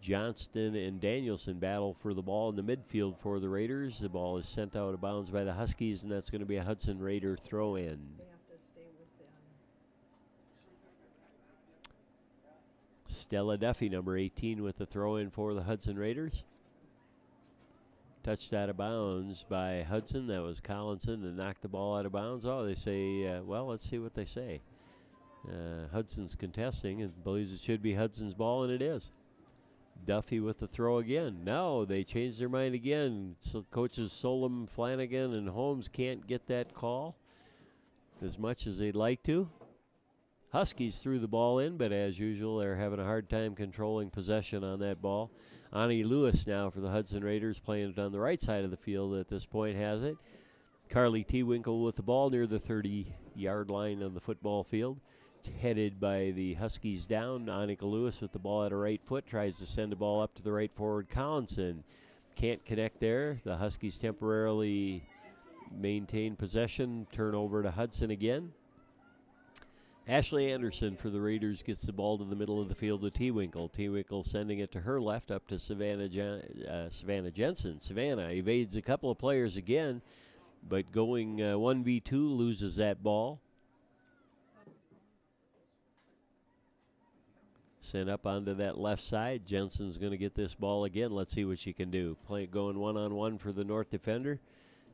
Johnston and Danielson battle for the ball in the midfield for the Raiders. The ball is sent out of bounds by the Huskies, and that's going to be a Hudson Raider throw-in. Stella Duffy, number 18, with the throw-in for the Hudson Raiders. Touched out of bounds by Hudson. That was Collinson that knocked the ball out of bounds. Oh, they say, well, let's see what they say. Hudson's contesting and believes it should be Hudson's ball, and it is. Duffy with the throw again. No, they changed their mind again. So coaches Solom, Flanagan, and Holmes can't get that call as much as they'd like to. Huskies threw the ball in, but as usual, they're having a hard time controlling possession on that ball. Ani Lewis now for the Hudson Raiders, playing it on the right side of the field at this point, has it. Carly T. Winkle with the ball near the 30 yard line on the football field. It's headed by the Huskies down. Annika Lewis with the ball at her right foot tries to send the ball up to the right forward. Collinson can't connect there. The Huskies temporarily maintain possession. Turnover to Hudson again. Ashley Anderson for the Raiders gets the ball to the middle of the field to T-Winkle. T-Winkle sending it to her left up to Savannah Jensen. Savannah evades a couple of players again, but going 1v2 loses that ball. Sent up onto that left side. Jensen's going to get this ball again. Let's see what she can do. Going one-on-one for the North defender.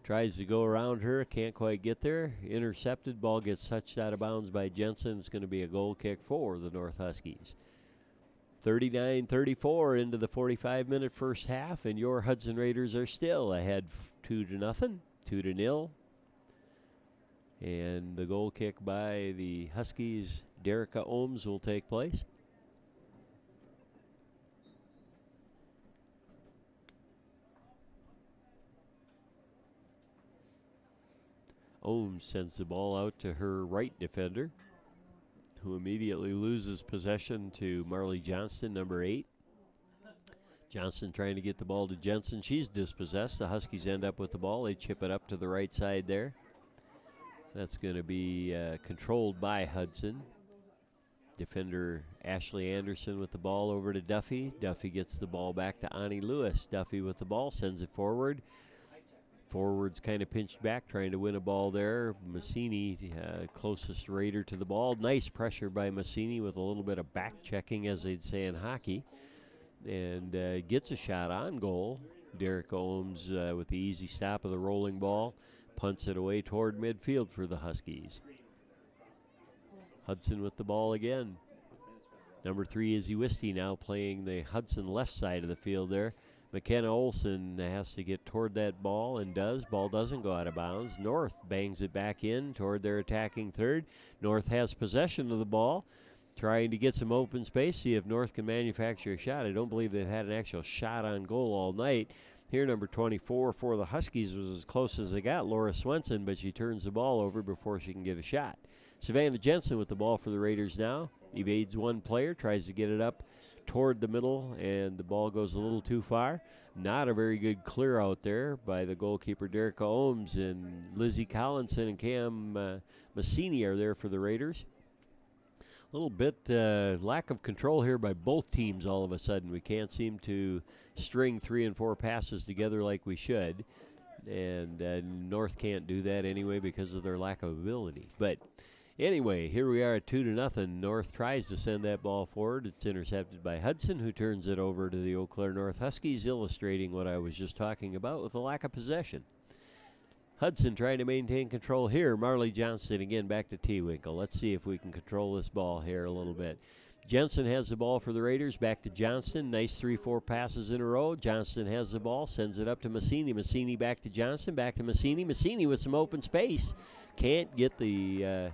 Tries to go around her, can't quite get there. Intercepted, ball gets touched out of bounds by Jensen. It's going to be a goal kick for the North Huskies. 39-34 into the 45-minute first half, and your Hudson Raiders are still ahead 2-0, 2-0. And the goal kick by the Huskies, Derica Ohms, will take place. Ohms sends the ball out to her right defender, who immediately loses possession to Marley Johnston, number 8. Johnston trying to get the ball to Jensen. She's dispossessed. The Huskies end up with the ball. They chip it up to the right side there. That's going to be controlled by Hudson. Defender Ashley Anderson with the ball over to Duffy. Duffy gets the ball back to Ani Lewis. Duffy with the ball, sends it forward. Forwards kind of pinched back, trying to win a ball there. Massini, closest Raider to the ball. Nice pressure by Massini with a little bit of back checking, as they'd say in hockey. And gets a shot on goal. Derek Ohms with the easy stop of the rolling ball. Punts it away toward midfield for the Huskies. Hudson with the ball again. Number 3, Izzy Wisty, now playing the Hudson left side of the field there. McKenna Olsen has to get toward that ball and does. Ball doesn't go out of bounds. North bangs it back in toward their attacking third. North has possession of the ball, trying to get some open space, see if North can manufacture a shot. I don't believe they've had an actual shot on goal all night. Here, number 24 for the Huskies was as close as they got, Laura Swenson, but she turns the ball over before she can get a shot. Savannah Jensen with the ball for the Raiders now. Evades one player, tries to get it up toward the middle, and the ball goes a little too far. Not a very good clear out there by the goalkeeper, Derica Ohms, and Lizzie Collinson and Cam Massini are there for the Raiders. A little bit lack of control here by both teams all of a sudden. We can't seem to string 3 and 4 passes together like we should, and North can't do that anyway because of their lack of ability. But anyway, here we are at 2-0. North tries to send that ball forward. It's intercepted by Hudson, who turns it over to the Eau Claire North Huskies, illustrating what I was just talking about with a lack of possession. Hudson trying to maintain control here. Marley Johnston again back to T-Winkle. Let's see if we can control this ball here a little bit. Jensen has the ball for the Raiders. Back to Johnston. Nice 3-4 passes in a row. Johnston has the ball. Sends it up to Massini. Massini back to Johnston. Back to Massini. Massini with some open space. Can't get the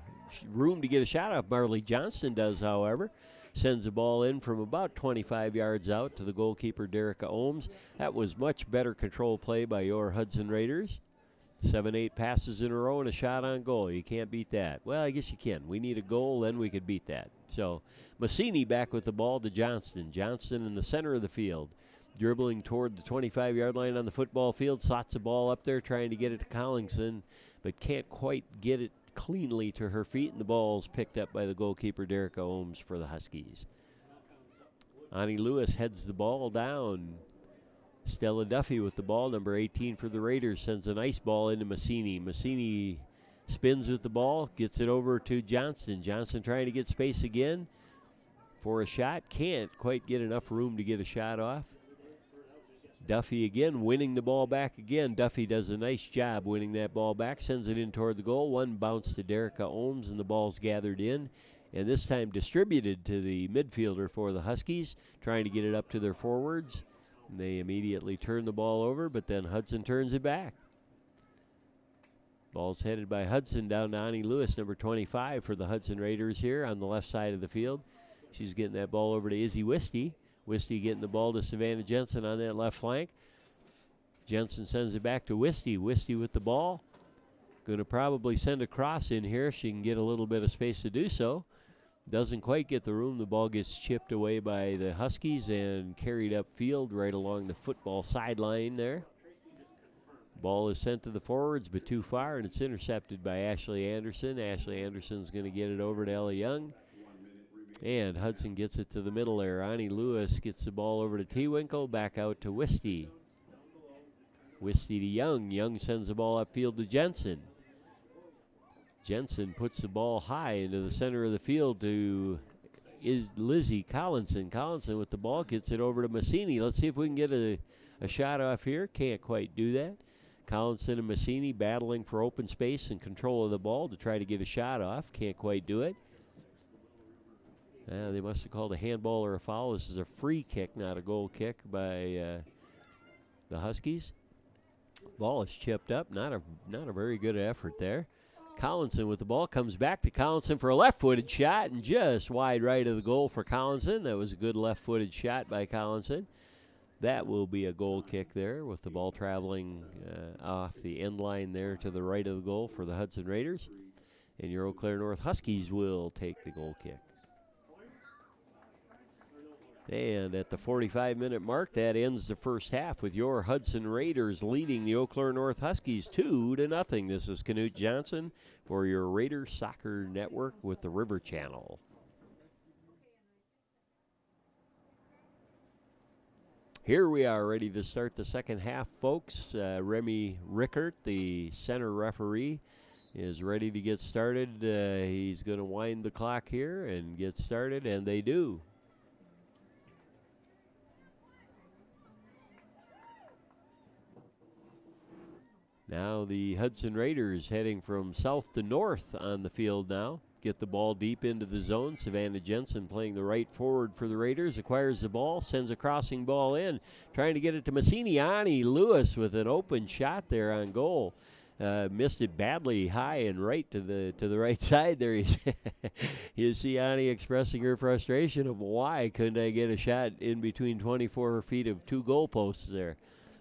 room to get a shot off. Marley Johnston does, however. Sends the ball in from about 25 yards out to the goalkeeper, Derica Ohms. That was much better control play by your Hudson Raiders. 7-8 passes in a row and a shot on goal. You can't beat that. Well, I guess you can. We need a goal, then we could beat that. So Massini back with the ball to Johnston. Johnston in the center of the field. Dribbling toward the 25-yard line on the football field. Slots the ball up there, trying to get it to Collinson, but can't quite get it cleanly to her feet, and the ball's picked up by the goalkeeper, Derica Ohms, for the Huskies. Ani Lewis heads the ball down. Stella Duffy with the ball, number 18 for the Raiders, sends a nice ball into Massini. Massini spins with the ball, gets it over to Johnston. Johnston trying to get space again for a shot. Can't quite get enough room to get a shot off. Duffy again winning the ball back again. Duffy does a nice job winning that ball back, sends it in toward the goal. One bounce to Derica Ohms, and the ball's gathered in, and this time distributed to the midfielder for the Huskies, trying to get it up to their forwards. They immediately turn the ball over, but then Hudson turns it back. Ball's headed by Hudson down to Ani Lewis, number 25 for the Hudson Raiders here on the left side of the field. She's getting that ball over to Izzy Wisty. Wisty getting the ball to Savannah Jensen on that left flank. Jensen sends it back to Wisty. Wisty with the ball. Going to probably send a cross in here if she can get a little bit of space to do so. Doesn't quite get the room. The ball gets chipped away by the Huskies and carried upfield right along the football sideline there. Ball is sent to the forwards, but too far, and it's intercepted by Ashley Anderson. Ashley Anderson's going to get it over to Ella Young. And Hudson gets it to the middle there. Ani Lewis gets the ball over to T-Winkle, back out to Wisty. Wisty to Young. Young sends the ball upfield to Jensen. Jensen puts the ball high into the center of the field to Lizzie Collinson. Collinson with the ball gets it over to Massini. Let's see if we can get a shot off here. Can't quite do that. Collinson and Massini battling for open space and control of the ball to try to get a shot off. Can't quite do it. They must have called a handball or a foul. This is a free kick, not a goal kick by the Huskies. Ball is chipped up. Not a very good effort there. Collinson with the ball comes back to Collinson for a left-footed shot, and just wide right of the goal for Collinson. That was a good left-footed shot by Collinson. That will be a goal kick there with the ball traveling off the end line there to the right of the goal for the Hudson Raiders. And your Eau Claire North Huskies will take the goal kick. And at the 45-minute mark, that ends the first half with your Hudson Raiders leading the Eau Claire North Huskies 2-0. This is Knute Johnson for your Raiders Soccer Network with the River Channel. Here we are ready to start the second half, folks. Remy Rickert, the center referee, is ready to get started. He's going to wind the clock here and get started, and they do. Now the Hudson Raiders heading from south to north on the field now. Get the ball deep into the zone. Savannah Jensen playing the right forward for the Raiders. Acquires the ball, sends a crossing ball in. Trying to get it to Massini. Ani Lewis with an open shot there on goal. Missed it badly high and right to the right side there. You see Ani expressing her frustration of why couldn't I get a shot in between 24 feet of two goalposts there.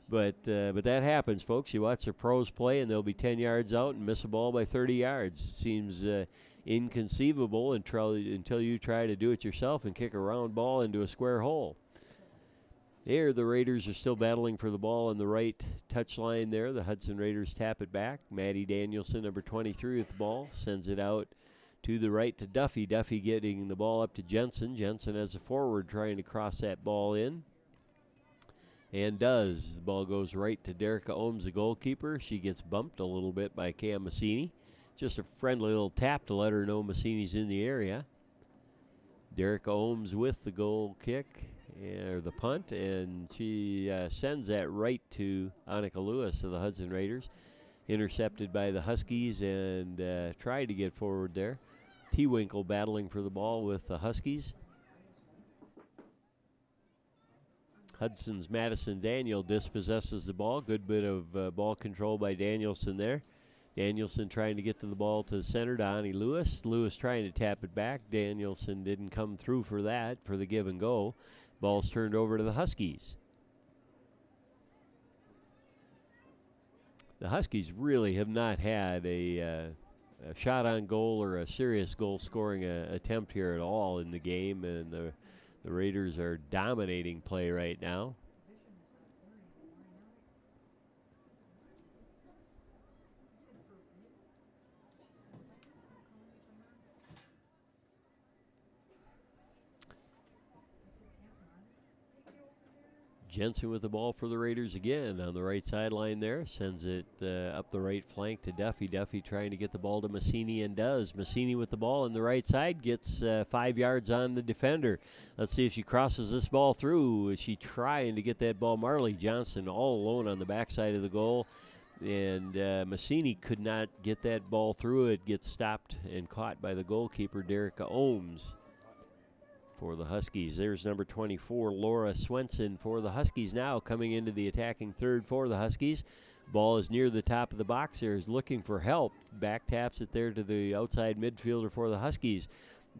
But that happens, folks. You watch the pros play, and they'll be 10 yards out and miss a ball by 30 yards. It seems inconceivable until you try to do it yourself and kick a round ball into a square hole. Here, the Raiders are still battling for the ball on the right touchline there. The Hudson Raiders tap it back. Maddie Danielson, number 23, with the ball, sends it out to the right to Duffy. Duffy getting the ball up to Jensen. Jensen as a forward trying to cross that ball in. And does. The ball goes right to Derica Ohms, the goalkeeper. She gets bumped a little bit by Cam Massini. Just a friendly little tap to let her know Massini's in the area. Derica Ohms with the goal kick, or the punt, and she sends that right to Annika Lewis of the Hudson Raiders. Intercepted by the Huskies and tried to get forward there. T-Winkle battling for the ball with the Huskies. Hudson's Madison Daniel dispossesses the ball. Good bit of ball control by Danielson there. Danielson trying to get to the ball to the center to Ani Lewis. Lewis trying to tap it back. Danielson didn't come through for that, for the give and go. Ball's turned over to the Huskies. The Huskies really have not had a shot on goal or a serious goal scoring attempt here at all in the game, and the Raiders are dominating play right now. Jensen with the ball for the Raiders again on the right sideline there. Sends it up the right flank to Duffy. Duffy trying to get the ball to Massini and does. Massini with the ball on the right side gets 5 yards on the defender. Let's see if she crosses this ball through. Is she trying to get that ball? Marley Johnson all alone on the backside of the goal. And Massini could not get that ball through. It gets stopped and caught by the goalkeeper, Derica Ohms, for the Huskies. There's number 24, Laura Swenson, for the Huskies now coming into the attacking third for the Huskies. Ball is near the top of the box there, is looking for help. Back taps it there to the outside midfielder for the Huskies.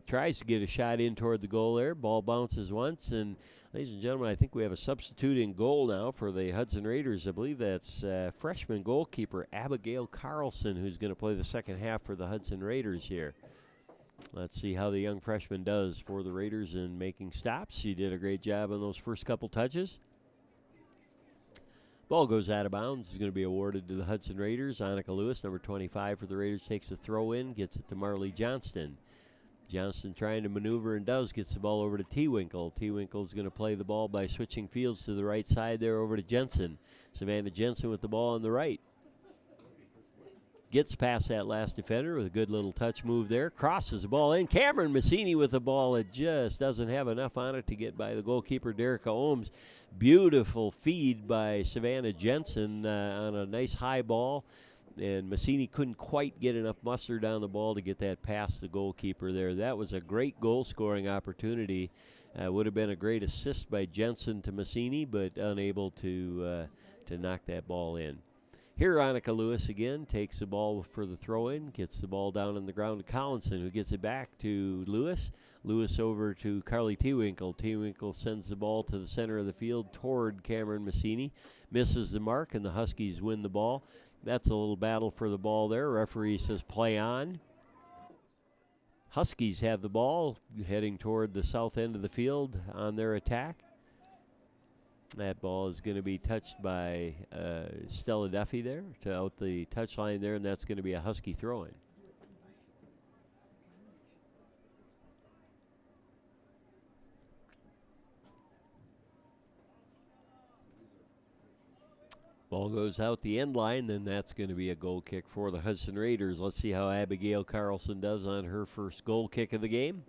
tries to get a shot in toward the goal there. Ball bounces once, and ladies and gentlemen, I think we have a substitute in goal now for the Hudson Raiders. I believe that's freshman goalkeeper Abigail Carlson, who's going to play the second half for the Hudson Raiders here. Let's see how the young freshman does for the Raiders in making stops. She did a great job on those first couple touches. Ball goes out of bounds. It's going to be awarded to the Hudson Raiders. Annika Lewis, number 25 for the Raiders, takes the throw in, gets it to Marley Johnston. Johnston trying to maneuver and gets the ball over to T-Winkle. T-Winkle's going to play the ball by switching fields to the right side there over to Jensen. Savannah Jensen with the ball on the right. Gets past that last defender with a good little touch move there. Crosses the ball in. Cameron Massini with the ball. It just doesn't have enough on it to get by the goalkeeper, Derica Ohms. Beautiful feed by Savannah Jensen on a nice high ball. And Massini couldn't quite get enough mustard on the ball to get that past the goalkeeper there. That was a great goal-scoring opportunity. Would have been a great assist by Jensen to Massini, but unable to knock that ball in. Here, Annika Lewis again takes the ball for the throw-in, gets the ball down on the ground to Collinson, who gets it back to Lewis. Lewis over to Carly T-Winkle. T-Winkle sends the ball to the center of the field toward Cameron Massini. Misses the mark, and the Huskies win the ball. That's a little battle for the ball there. Referee says play on. Huskies have the ball heading toward the south end of the field on their attack. That ball is going to be touched by Stella Duffy there to out the touchline there, and that's going to be a Husky throw-in. Ball goes out the end line, then that's going to be a goal kick for the Hudson Raiders. Let's see how Abigail Carlson does on her first goal kick of the game.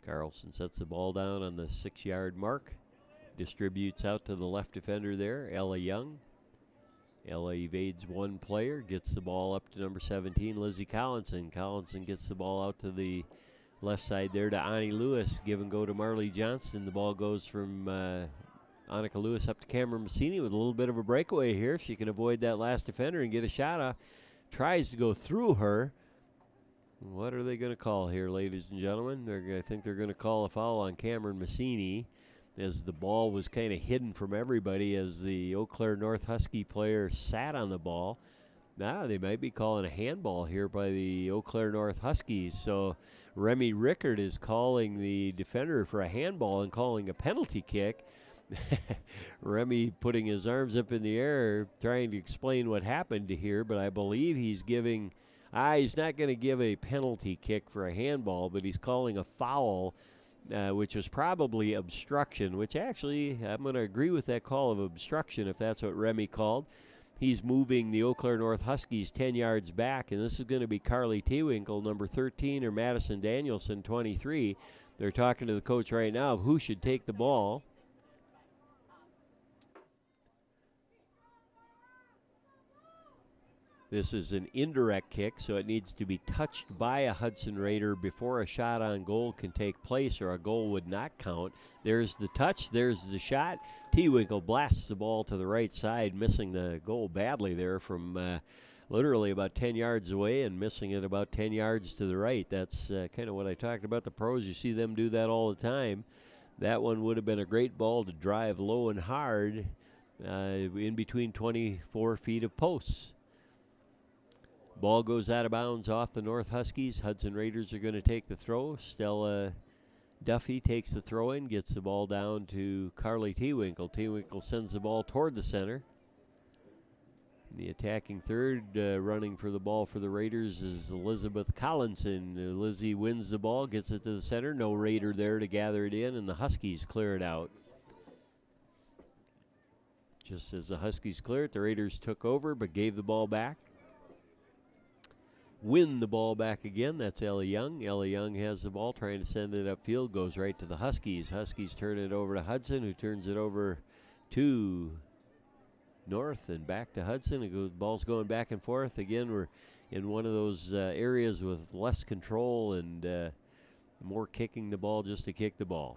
Carlson sets the ball down on the 6-yard mark. Distributes out to the left defender there, Ella Young. Ella evades one player, gets the ball up to number 17, Lizzie Collinson. Collinson gets the ball out to the left side there to Ani Lewis. Give and go to Marley Johnston. The ball goes from Annika Lewis up to Cameron Massini with a little bit of a breakaway here. If she can avoid that last defender and get a shot off. Tries to go through her. What are they going to call here, ladies and gentlemen? I think they're going to call a foul on Cameron Massini as the ball was kind of hidden from everybody as the Eau Claire North Husky player sat on the ball. Now they might be calling a handball here by the Eau Claire North Huskies. So Remy Rickard is calling the defender for a handball and calling a penalty kick. Remy putting his arms up in the air trying to explain what happened here, but I believe he's giving... he's not going to give a penalty kick for a handball, but he's calling a foul, which was probably obstruction, which actually I'm going to agree with that call of obstruction if that's what Remy called. He's moving the Eau Claire North Huskies 10 yards back, and this is going to be Carly T-Winkle, number 13, or Madison Danielson, 23. They're talking to the coach right now of who should take the ball. This is an indirect kick, so it needs to be touched by a Hudson Raider before a shot on goal can take place, or a goal would not count. There's the touch, there's the shot. T-Winkle blasts the ball to the right side, missing the goal badly there from literally about 10 yards away and missing it about 10 yards to the right. That's kind of what I talked about the pros. You see them do that all the time. That one would have been a great ball to drive low and hard in between 24 feet of posts. Ball goes out of bounds off the North Huskies. Hudson Raiders are going to take the throw. Stella Duffy takes the throw in, gets the ball down to Carly T-Winkle. T-Winkle sends the ball toward the center. The attacking third running for the ball for the Raiders is Elizabeth Collinson. Lizzie wins the ball, gets it to the center. No Raider there to gather it in, and the Huskies clear it out. Just as the Huskies clear it, the Raiders took over but gave the ball back. Win the ball back again. That's Ella Young. Ella Young has the ball, trying to send it upfield. Goes right to the Huskies. Huskies turn it over to Hudson, who turns it over to North and back to Hudson. The ball's going back and forth. Again, we're in one of those areas with less control and more kicking the ball just to kick the ball.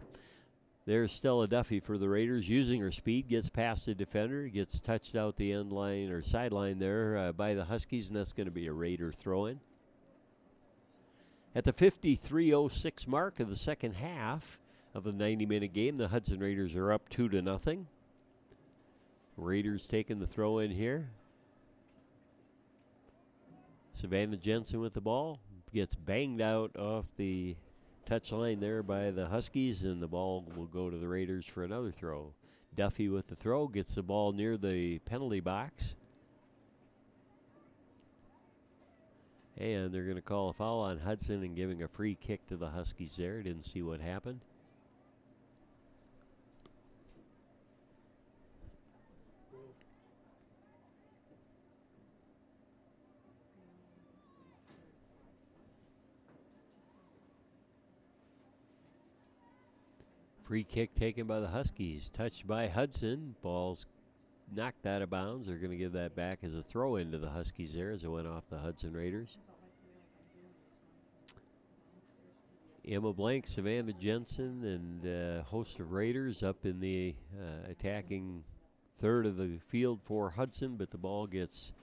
There's Stella Duffy for the Raiders, using her speed, gets past the defender, gets touched out the end line or sideline there by the Huskies, and that's going to be a Raider throw-in. At the 53:06 mark of the second half of the 90-minute game, the Hudson Raiders are up 2-0. Raiders taking the throw-in here. Savannah Jensen with the ball, gets banged out off the touchline there by the Huskies, and the ball will go to the Raiders for another throw. Duffy with the throw, gets the ball near the penalty box. And they're going to call a foul on Hudson and giving a free kick to the Huskies there. Didn't see what happened. Free kick taken by the Huskies. Touched by Hudson. Ball's knocked out of bounds. They're going to give that back as a throw in to the Huskies there as it went off the Hudson Raiders. Emma Blank, Savannah Jensen, and a host of Raiders up in the attacking third of the field for Hudson, but the ball gets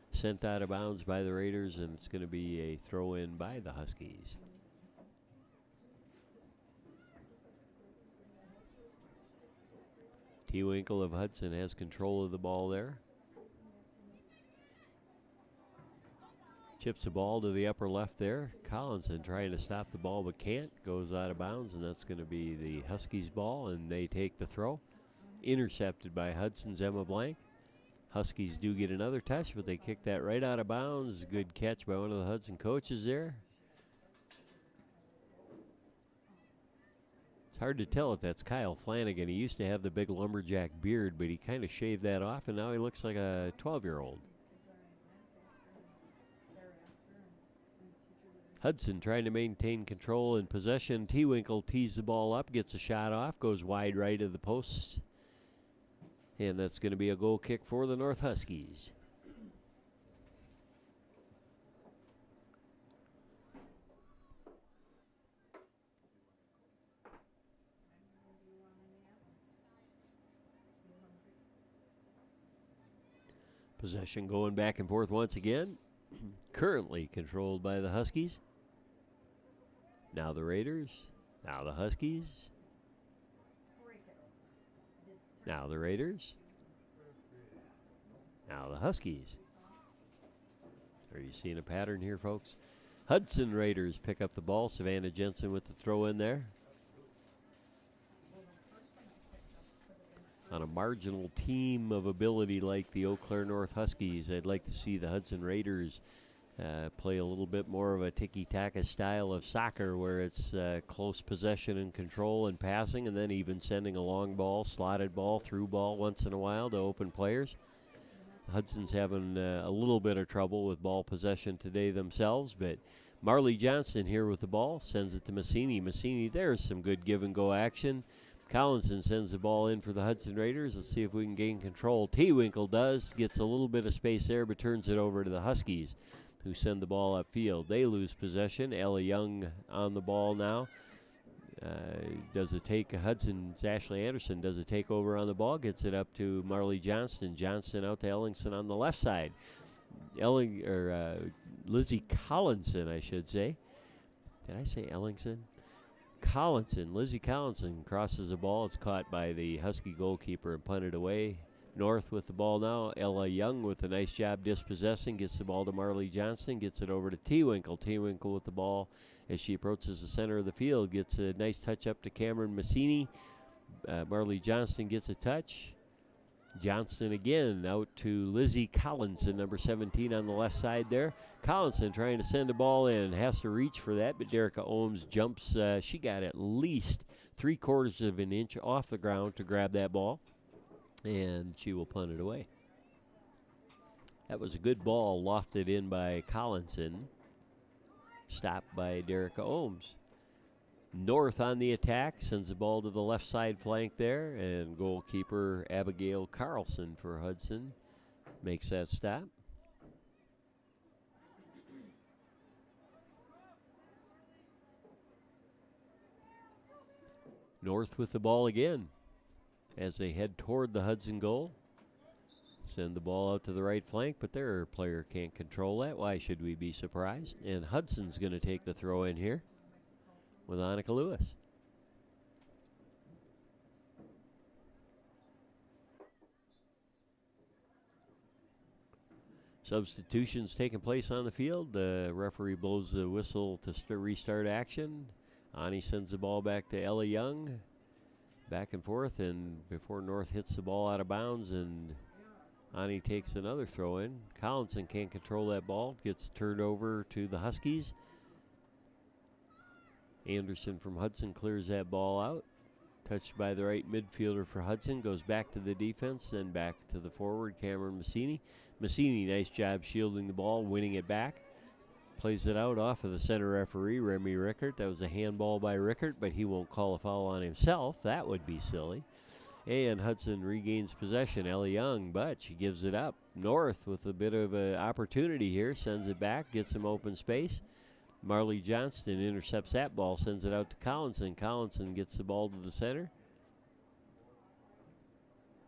sent out of bounds by the Raiders, and it's going to be a throw in by the Huskies. T-Winkle of Hudson has control of the ball there. Chips the ball to the upper left there. Collinson trying to stop the ball but can't. Goes out of bounds, and that's going to be the Huskies' ball, and they take the throw. Intercepted by Hudson's Emma Blank. Huskies do get another touch, but they kick that right out of bounds. Good catch by one of the Hudson coaches there. It's hard to tell if that's Kyle Flanagan. He used to have the big lumberjack beard, but he kind of shaved that off, and now he looks like a 12-year-old. Hudson trying to maintain control and possession. T-Winkle tees the ball up, gets a shot off, goes wide right of the posts. And that's going to be a goal kick for the North Huskies. Possession going back and forth once again. Currently controlled by the Huskies. Now the Raiders. Now the Huskies. Now the Raiders. Now the Huskies. Are you seeing a pattern here, folks? Hudson Raiders pick up the ball. Savannah Jensen with the throw in there. On a marginal team of ability like the Eau Claire North Huskies, I'd like to see the Hudson Raiders play a little bit more of a tiki-taka style of soccer where it's close possession and control and passing, and then even sending a long ball, slotted ball, through ball once in a while to open players. Hudson's having a little bit of trouble with ball possession today themselves, but Marley Johnston here with the ball, sends it to Massini. Massini, there's some good give-and-go action. Collinson sends the ball in for the Hudson Raiders. Let's see if we can gain control. T-Winkle does, gets a little bit of space there, but turns it over to the Huskies, who send the ball upfield. They lose possession. Ella Young on the ball now. Does a take. Hudson's Ashley Anderson does a takeover on the ball, gets it up to Marley Johnston. Johnston out to Ellingson on the left side. Lizzie Collinson, I should say. Did I say Ellingson? Collinson, Lizzie Collinson crosses the ball. It's caught by the Husky goalkeeper and punted away. North with the ball now. Ella Young with a nice job dispossessing. Gets the ball to Marley Johnston. Gets it over to T-Winkle. T-Winkle with the ball as she approaches the center of the field. Gets a nice touch up to Cameron Massini. Marley Johnston gets a touch. Johnston again out to Lizzie Collinson, number 17 on the left side there. Collinson trying to send the ball in. Has to reach for that, but Derica Ohms jumps. She got at least 3/4 of an inch off the ground to grab that ball, and she will punt it away. That was a good ball lofted in by Collinson. Stopped by Derica Ohms. North on the attack, sends the ball to the left side flank there, and goalkeeper Abigail Carlson for Hudson makes that stop. North with the ball again as they head toward the Hudson goal. Send the ball out to the right flank, but their player can't control that. Why should we be surprised? And Hudson's going to take the throw in here with Annika Lewis. Substitutions taking place on the field. The referee blows the whistle to restart action. Ani sends the ball back to Ella Young. Back and forth, and before North hits the ball out of bounds, and Ani takes another throw in. Collinson can't control that ball. Gets turned over to the Huskies. Anderson from Hudson clears that ball out. Touched by the right midfielder for Hudson. Goes back to the defense, then back to the forward, Cameron Massini. Massini, nice job shielding the ball, winning it back. Plays it out off of the center referee, Remy Rickert. That was a handball by Rickert, but he won't call a foul on himself. That would be silly. And Hudson regains possession. Ellie Young, but she gives it up. North with a bit of an opportunity here. Sends it back, gets some open space. Marley Johnston intercepts that ball, sends it out to Collinson. Collinson gets the ball to the center.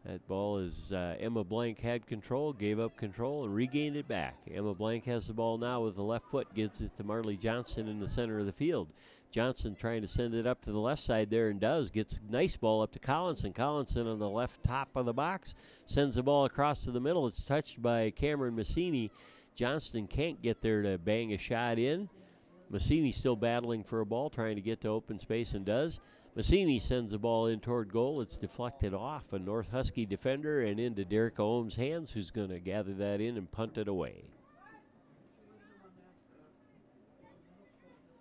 That ball is Emma Blank had control, gave up control, and regained it back. Emma Blank has the ball now with the left foot, gives it to Marley Johnston in the center of the field. Johnson trying to send it up to the left side there and does. Gets a nice ball up to Collinson. Collinson on the left top of the box. Sends the ball across to the middle. It's touched by Cameron Massini. Johnston can't get there to bang a shot in. Massini still battling for a ball, trying to get to open space and does. Massini sends the ball in toward goal. It's deflected off a North Husky defender and into Derek Ohm's hands, who's going to gather that in and punt it away.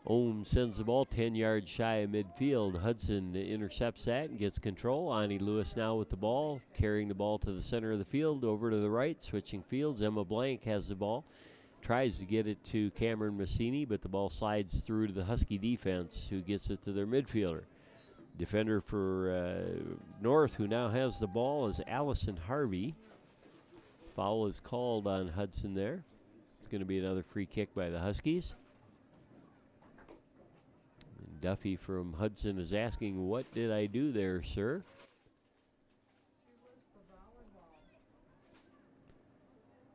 Ohm sends the ball 10 yards shy of midfield. Hudson intercepts that and gets control. Ani Lewis now with the ball, carrying the ball to the center of the field, over to the right, switching fields. Emma Blank has the ball, tries to get it to Cameron Massini, but the ball slides through to the Husky defense, who gets it to their midfielder. Defender for North, who now has the ball, is Allison Harvey. Foul is called on Hudson there. It's going to be another free kick by the Huskies. And Duffy from Hudson is asking, "What did I do there, sir?"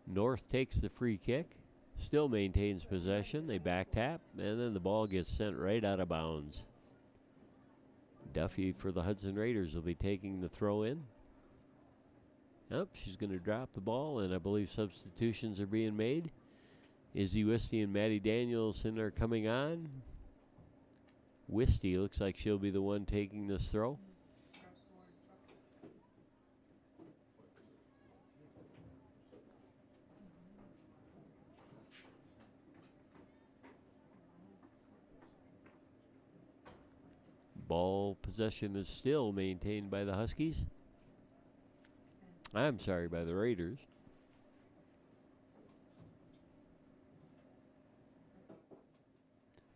North takes the free kick, still maintains possession. They back tap, and then the ball gets sent right out of bounds. Duffy for the Hudson Raiders will be taking the throw in. Yep, she's going to drop the ball, and I believe substitutions are being made. Izzy Wisty and Maddie Danielson are coming on. Wisty looks like she'll be the one taking this throw. Ball possession is still maintained by the Huskies. I'm sorry, by the Raiders.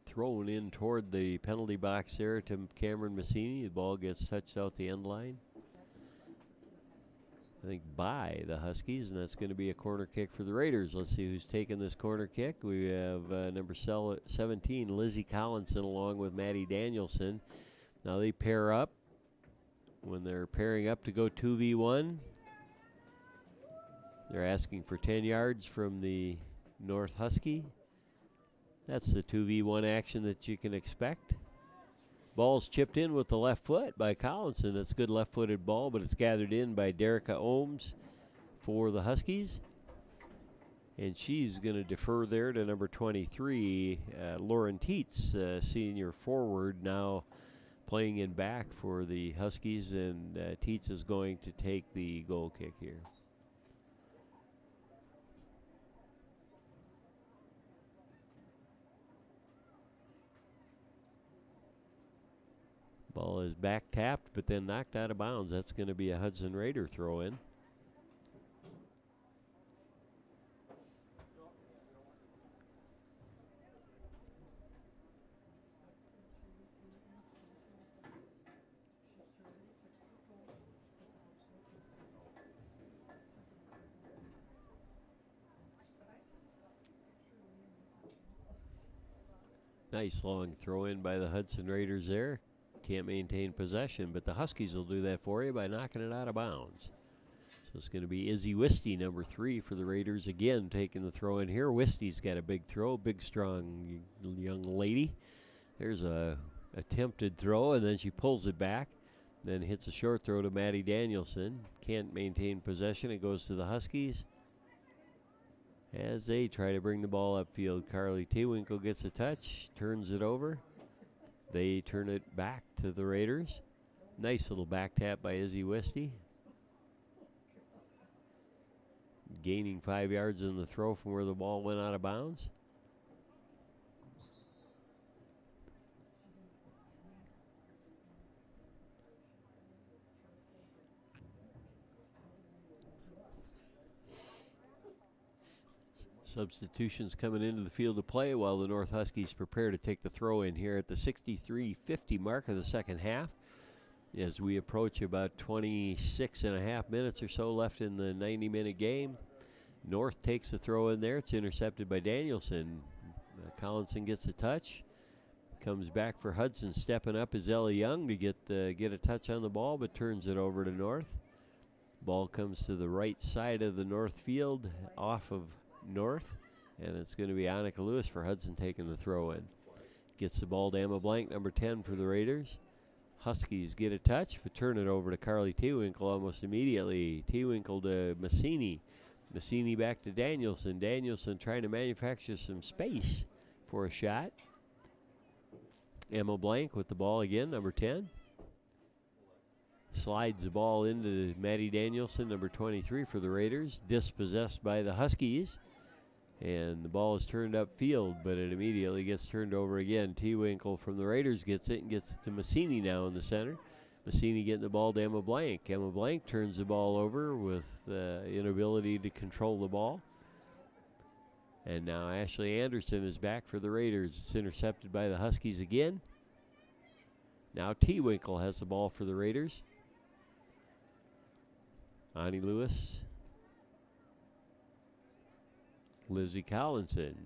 Thrown in toward the penalty box there to Cameron Massini. The ball gets touched out the end line, I think, by the Huskies, and that's going to be a corner kick for the Raiders. Let's see who's taking this corner kick. We have number 17, Lizzie Collinson, along with Maddie Danielson. Now they pair up. When they're pairing up to go 2v1, they're asking for 10 yards from the North Husky. That's the 2v1 action that you can expect. Ball's chipped in with the left foot by Collinson. That's a good left-footed ball, but it's gathered in by Derica Ohms for the Huskies. And she's going to defer there to number 23, Lauren Teets, senior forward, now playing in back for the Huskies, and Teets is going to take the goal kick here. Ball is back tapped, but then knocked out of bounds. That's going to be a Hudson Raider throw in. Nice long throw in by the Hudson Raiders there. can't maintain possession, but the Huskies will do that for you by knocking it out of bounds. So it's going to be Izzy Wisty, number 3 for the Raiders, again taking the throw in here. Wisty's got a big throw, big, strong young lady. There's a attempted throw, and then she pulls it back, then hits a short throw to Maddie Danielson. Can't maintain possession. It goes to the Huskies as they try to bring the ball upfield. Carly Tewinkle gets a touch, turns it over. They turn it back to the Raiders. Nice little back tap by Izzy Wisty. Gaining 5 yards in the throw from where the ball went out of bounds. Substitutions coming into the field of play while the North Huskies prepare to take the throw in here at the 63:50 mark of the second half. As we approach about 26 and a half minutes or so left in the 90-minute game. North takes the throw in there. It's intercepted by Danielson. Collinson gets a touch. Comes back for Hudson. Stepping up is Ellie Young to get a touch on the ball, but turns it over to North. Ball comes to the right side of the North field, off of North, and it's going to be Annika Lewis for Hudson taking the throw in. Gets the ball to Emma Blank, number 10 for the Raiders. Huskies get a touch, but turn it over to Carly Tewinkle almost immediately. Tewinkle to Massini. Massini back to Danielson. Danielson trying to manufacture some space for a shot. Emma Blank with the ball again, number 10. Slides the ball into Maddie Danielson, number 23 for the Raiders. Dispossessed by the Huskies. And the ball is turned upfield, but it immediately gets turned over again. Tewinkle from the Raiders gets it and gets it to Massini now in the center. Massini getting the ball to Emma Blank. Emma Blank turns the ball over with inability to control the ball. And now Ashley Anderson is back for the Raiders. It's intercepted by the Huskies again. Now Tewinkle has the ball for the Raiders. Ani Lewis. Lizzie Collinson.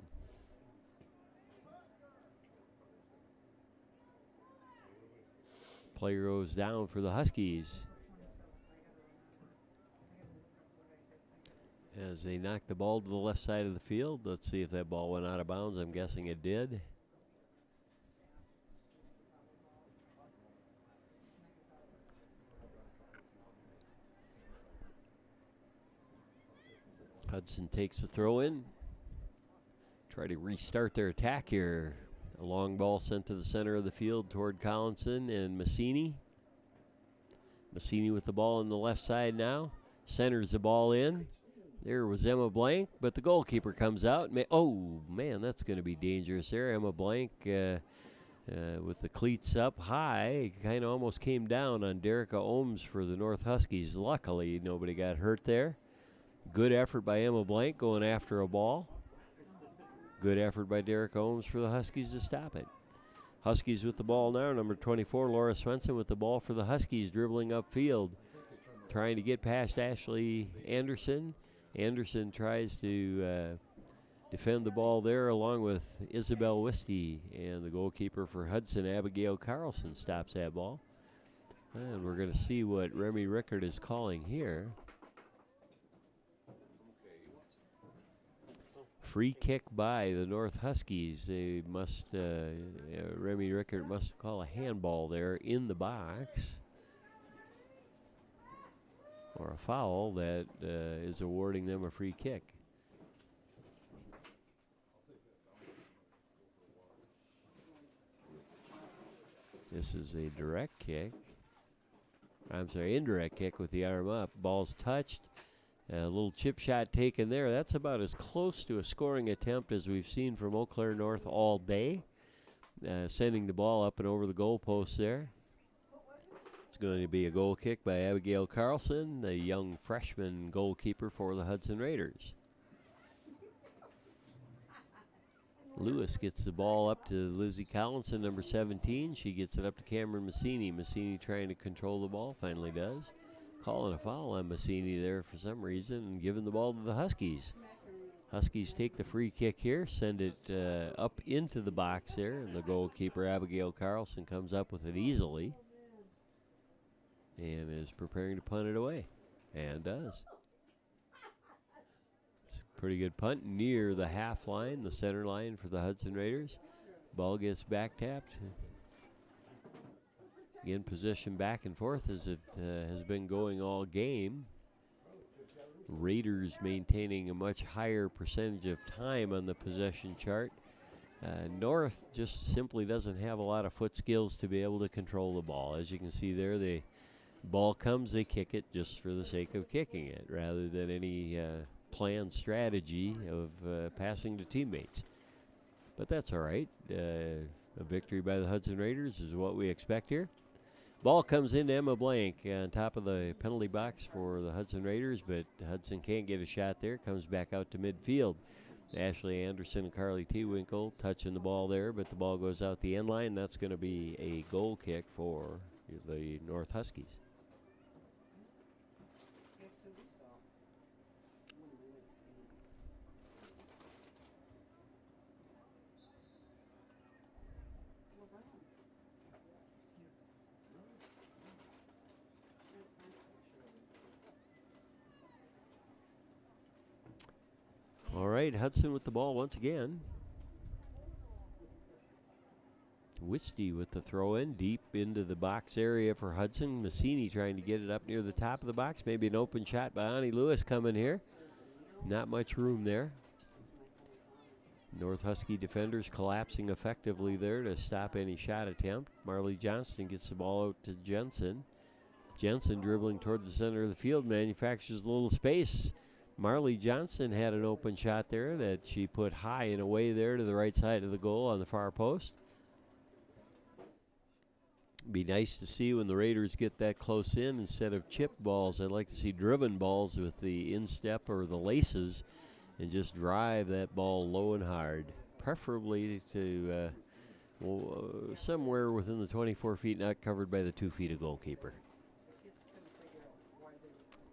Player goes down for the Huskies. As they knock the ball to the left side of the field. Let's see if that ball went out of bounds. I'm guessing it did. Hudson takes the throw in. Try to restart their attack here. A long ball sent to the center of the field toward Collinson and Massini. Massini with the ball on the left side now. Centers the ball in. There was Emma Blank, but the goalkeeper comes out. Oh, man, that's going to be dangerous there. Emma Blank with the cleats up high. Kind of almost came down on Derica Ohms for the North Huskies. Luckily, nobody got hurt there. Good effort by Emma Blank going after a ball. Good effort by Derek Ohms for the Huskies to stop it. Huskies with the ball now. Number 24, Laura Swenson with the ball for the Huskies, dribbling upfield. Trying to get past Ashley Anderson. Anderson tries to defend the ball there along with Isabel Wisty. And the goalkeeper for Hudson, Abigail Carlson, stops that ball. And we're going to see what Remy Rickard is calling here. Free kick by the North Huskies. They must, Remy Rickard must call a handball there in the box. Or a foul that is awarding them a free kick. This is a direct kick. I'm sorry, indirect kick with the arm up. Ball's touched. A little chip shot taken there. That's about as close to a scoring attempt as we've seen from Eau Claire North all day. Sending the ball up and over the goalpost there. It's going to be a goal kick by Abigail Carlson, the young freshman goalkeeper for the Hudson Raiders. Lewis gets the ball up to Lizzie Collinson, number 17. She gets it up to Cameron Massini. Massini trying to control the ball, finally does. Calling a foul on Massini there for some reason and giving the ball to the Huskies. Huskies take the free kick here, send it up into the box there, and the goalkeeper, Abigail Carlson, comes up with it easily and is preparing to punt it away, and does. It's a pretty good punt near the half line, the center line for the Hudson Raiders. Ball gets back tapped. Again, possession back and forth as it has been going all game. Raiders maintaining a much higher percentage of time on the possession chart. North just simply doesn't have a lot of foot skills to be able to control the ball. As you can see there, the ball comes, they kick it just for the sake of kicking it rather than any planned strategy of passing to teammates. But that's all right. A victory by the Hudson Raiders is what we expect here. Ball comes into Emma Blank on top of the penalty box for the Hudson Raiders, but Hudson can't get a shot there. Comes back out to midfield. Ashley Anderson and Carly Tewinkle touching the ball there, but the ball goes out the end line. That's going to be a goal kick for the North Huskies. All right, Hudson with the ball once again. Wisty with the throw in deep into the box area for Hudson. Massini trying to get it up near the top of the box. Maybe an open shot by Ani Lewis coming here. Not much room there. North Husky defenders collapsing effectively there to stop any shot attempt. Marley Johnston gets the ball out to Jensen. Jensen dribbling toward the center of the field, manufactures a little space. Marley Johnston had an open shot there that she put high and away there to the right side of the goal on the far post. Be nice to see when the Raiders get that close in instead of chip balls. I'd like to see driven balls with the instep or the laces and just drive that ball low and hard, preferably to somewhere within the 24 feet, not covered by the 2 feet of goalkeeper.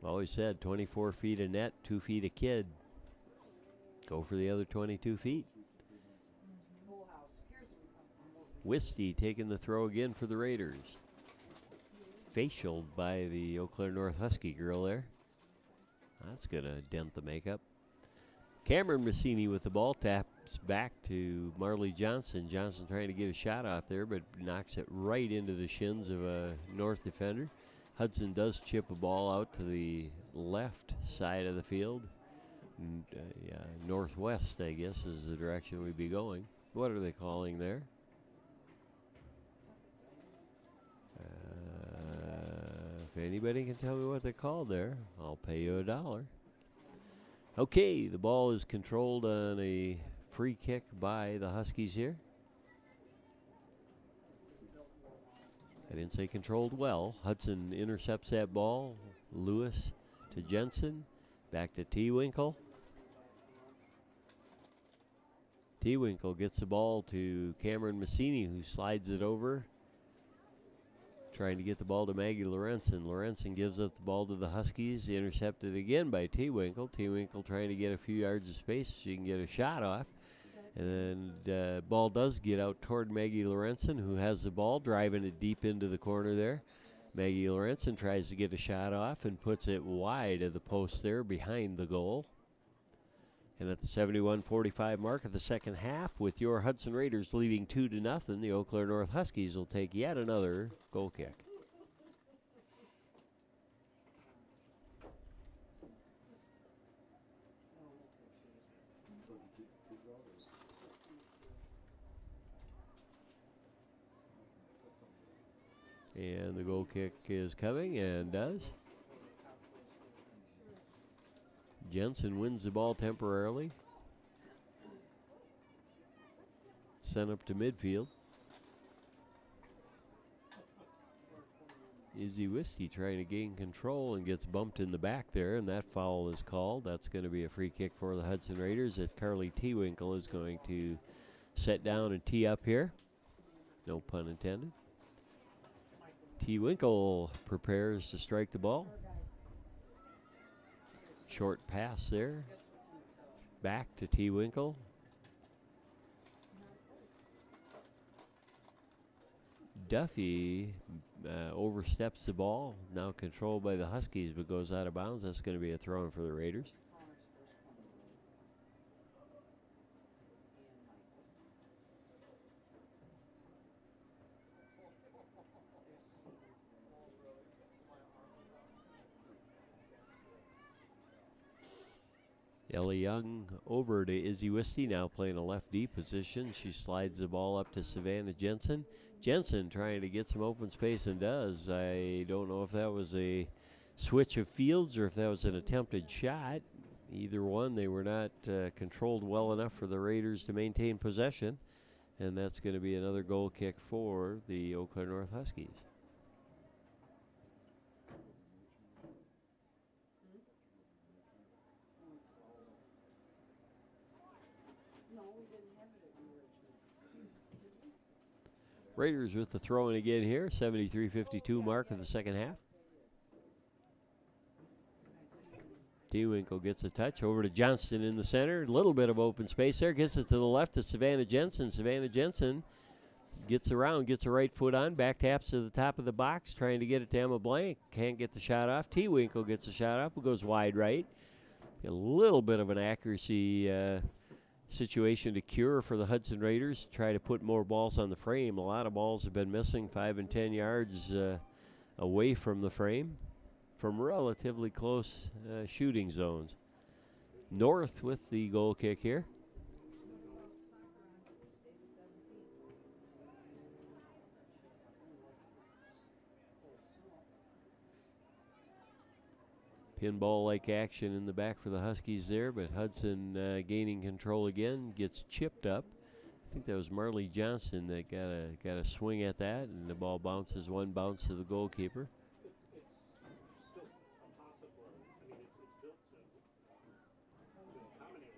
Always said 24 feet a net, 2 feet a kid. Go for the other 22 feet. Wisty taking the throw again for the Raiders. Facialed by the Eau Claire North Husky girl there. That's going to dent the makeup. Cameron Massini with the ball, taps back to Marley Johnson. Johnson trying to get a shot off there, but knocks it right into the shins of a North defender. Hudson does chip a ball out to the left side of the field. And, northwest, I guess, is the direction we'd be going. What are they calling there? If anybody can tell me what they called there, I'll pay you $1. Okay, the ball is controlled on a free kick by the Huskies here. I didn't say controlled well. Hudson intercepts that ball. Lewis to Jensen. Back to Tewinkle. Tewinkle gets the ball to Cameron Massini, who slides it over. Trying to get the ball to Maggie Lorenzen. Lorenzen gives up the ball to the Huskies. Intercepted again by Tewinkle. Tewinkle trying to get a few yards of space so she can get a shot off. And then the ball does get out toward Maggie Lorenzen, who has the ball, driving it deep into the corner there. Maggie Lorenzen tries to get a shot off and puts it wide of the post there behind the goal. And at the 71-45 mark of the second half, with your Hudson Raiders leading 2-0, the Eau Claire North Huskies will take yet another goal kick. And the goal kick is coming and does. Jensen wins the ball temporarily. Sent up to midfield. Izzy Wisty trying to gain control and gets bumped in the back there, and that foul is called. That's going to be a free kick for the Hudson Raiders that Carly Tewinkle is going to set down and tee up here. No pun intended. Tewinkle prepares to strike the ball. Short pass there. Back to T. Winkle. Duffy oversteps the ball, now controlled by the Huskies, but goes out of bounds. That's going to be a throw-in for the Raiders. Ellie Young over to Izzy Wisty, now playing a left D position. She slides the ball up to Savannah Jensen. Jensen trying to get some open space and does. I don't know if that was a switch of fields or if that was an attempted shot. Either one, they were not controlled well enough for the Raiders to maintain possession. And that's going to be another goal kick for the Eau Claire North Huskies. Raiders with the throw in again here, 73-52 mark of the second half. T-Winkle gets a touch over to Johnston in the center. A little bit of open space there. Gets it to the left to Savannah Jensen. Savannah Jensen gets around, gets a right foot on, back taps to the top of the box, trying to get it to Emma Blank. Can't get the shot off. T-Winkle gets a shot off, goes wide right. A little bit of an accuracy situation to cure for the Hudson Raiders. Try to put more balls on the frame. A lot of balls have been missing 5 and 10 yards away from the frame from relatively close shooting zones. North with the goal kick here. Pinball-like action in the back for the Huskies there, but Hudson gaining control again, gets chipped up. I think that was Marley Johnson that got a swing at that, and the ball bounces one bounce to the goalkeeper.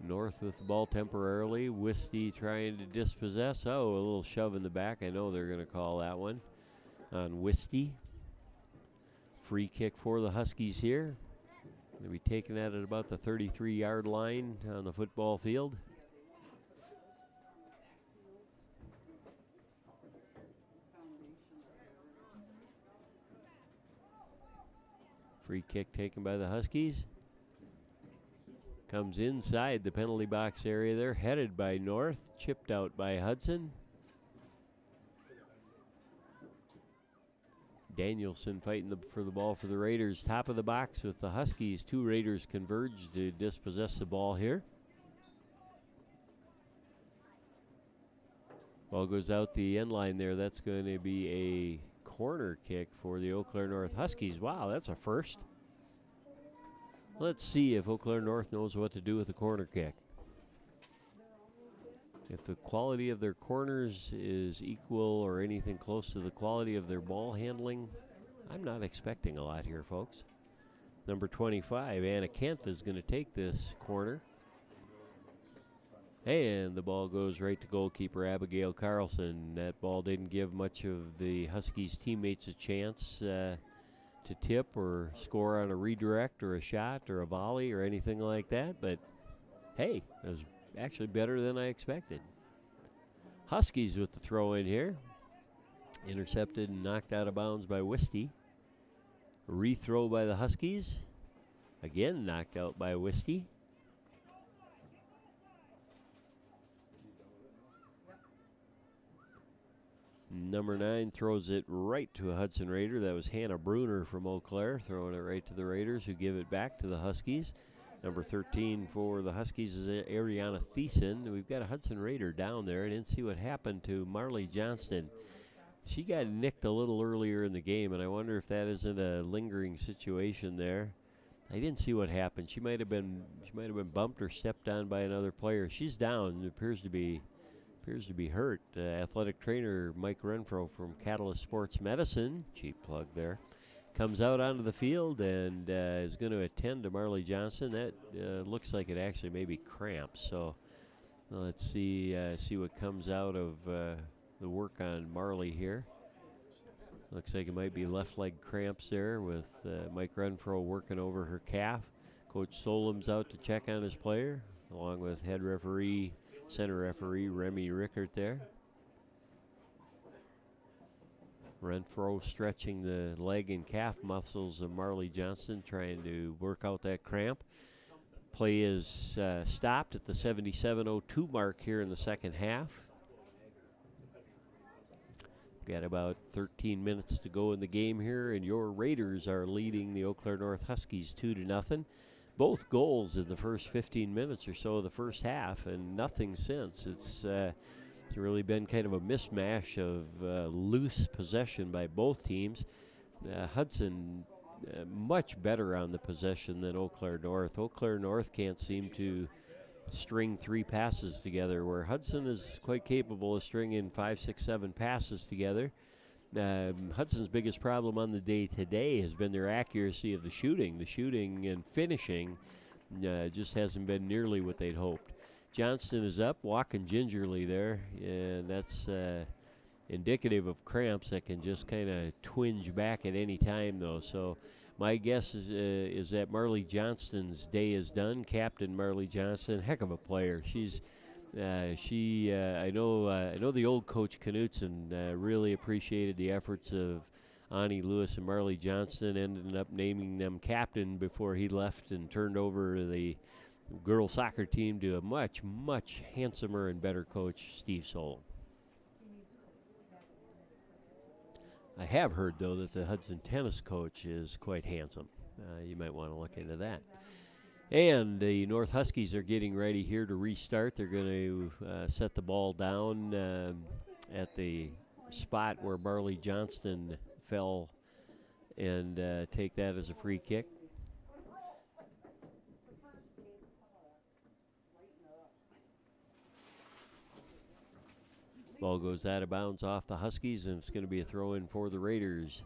North with the ball temporarily. Wisty trying to dispossess. Oh, a little shove in the back. I know they're going to call that one on Wisty. Free kick for the Huskies here. They'll be taken at about the 33-yard line on the football field. Free kick taken by the Huskies. Comes inside the penalty box area there, headed by North, chipped out by Hudson. Danielson fighting for the ball for the Raiders. Top of the box with the Huskies. Two Raiders converge to dispossess the ball here. Ball goes out the end line there. That's going to be a corner kick for the Eau Claire North Huskies. Wow, that's a first. Let's see if Eau Claire North knows what to do with a corner kick. If the quality of their corners is equal or anything close to the quality of their ball handling, I'm not expecting a lot here, folks. Number 25, Anna Kent, is going to take this corner. And the ball goes right to goalkeeper Abigail Carlson. That ball didn't give much of the Huskies teammates a chance to tip or score on a redirect or a shot or a volley or anything like that. But, hey, it was actually better than I expected. Huskies with the throw in here. Intercepted and knocked out of bounds by Wisty. Rethrow by the Huskies. Again knocked out by Wisty. Number 9 throws it right to a Hudson Raider. That was Hannah Bruner from Eau Claire, throwing it right to the Raiders, who give it back to the Huskies. Number 13 for the Huskies is Ariana Thiessen. We've got a Hudson Raider down there. I didn't see what happened to Marley Johnston. She got nicked a little earlier in the game, and I wonder if that isn't a lingering situation there. I didn't see what happened. She might have been bumped or stepped on by another player. She's down. It appears to be hurt. Athletic trainer Mike Renfro from Catalyst Sports Medicine, cheap plug there, comes out onto the field and is going to attend to Marley Johnson. That looks like it actually may be cramps. So let's see what comes out of the work on Marley here. Looks like it might be left leg cramps there with Mike Renfro working over her calf. Coach Solom's out to check on his player. along with head referee, center referee Remy Rickert there. Renfro stretching the leg and calf muscles of Marley Johnston, trying to work out that cramp. Play is stopped at the 77:02 mark here in the second half. Got about 13 minutes to go in the game here, and your Raiders are leading the Eau Claire North Huskies 2-0. Both goals in the first 15 minutes or so of the first half, and nothing since. It's really been kind of a mishmash of loose possession by both teams. Hudson much better on the possession than Eau Claire North. Eau Claire North can't seem to string 3 passes together, where Hudson is quite capable of stringing 5, 6, 7 passes together. Hudson's biggest problem on the day today has been their accuracy of the shooting. The shooting and finishing just hasn't been nearly what they'd hoped. Johnston is up, walking gingerly there, and that's indicative of cramps that can just kind of twinge back at any time, though. So my guess is that Marley Johnston's day is done. Captain Marley Johnston, heck of a player. I know the old coach Knutson really appreciated the efforts of Ani Lewis and Marley Johnston. Ended up naming them captain before he left and turned over the girls soccer team to a much, much handsomer and better coach, Steve Solon. I have heard, though, that the Hudson tennis coach is quite handsome. You might want to look into that. And the North Huskies are getting ready here to restart. They're going to set the ball down at the spot where Marley Johnston fell and take that as a free kick. Ball goes out of bounds off the Huskies, and it's going to be a throw-in for the Raiders.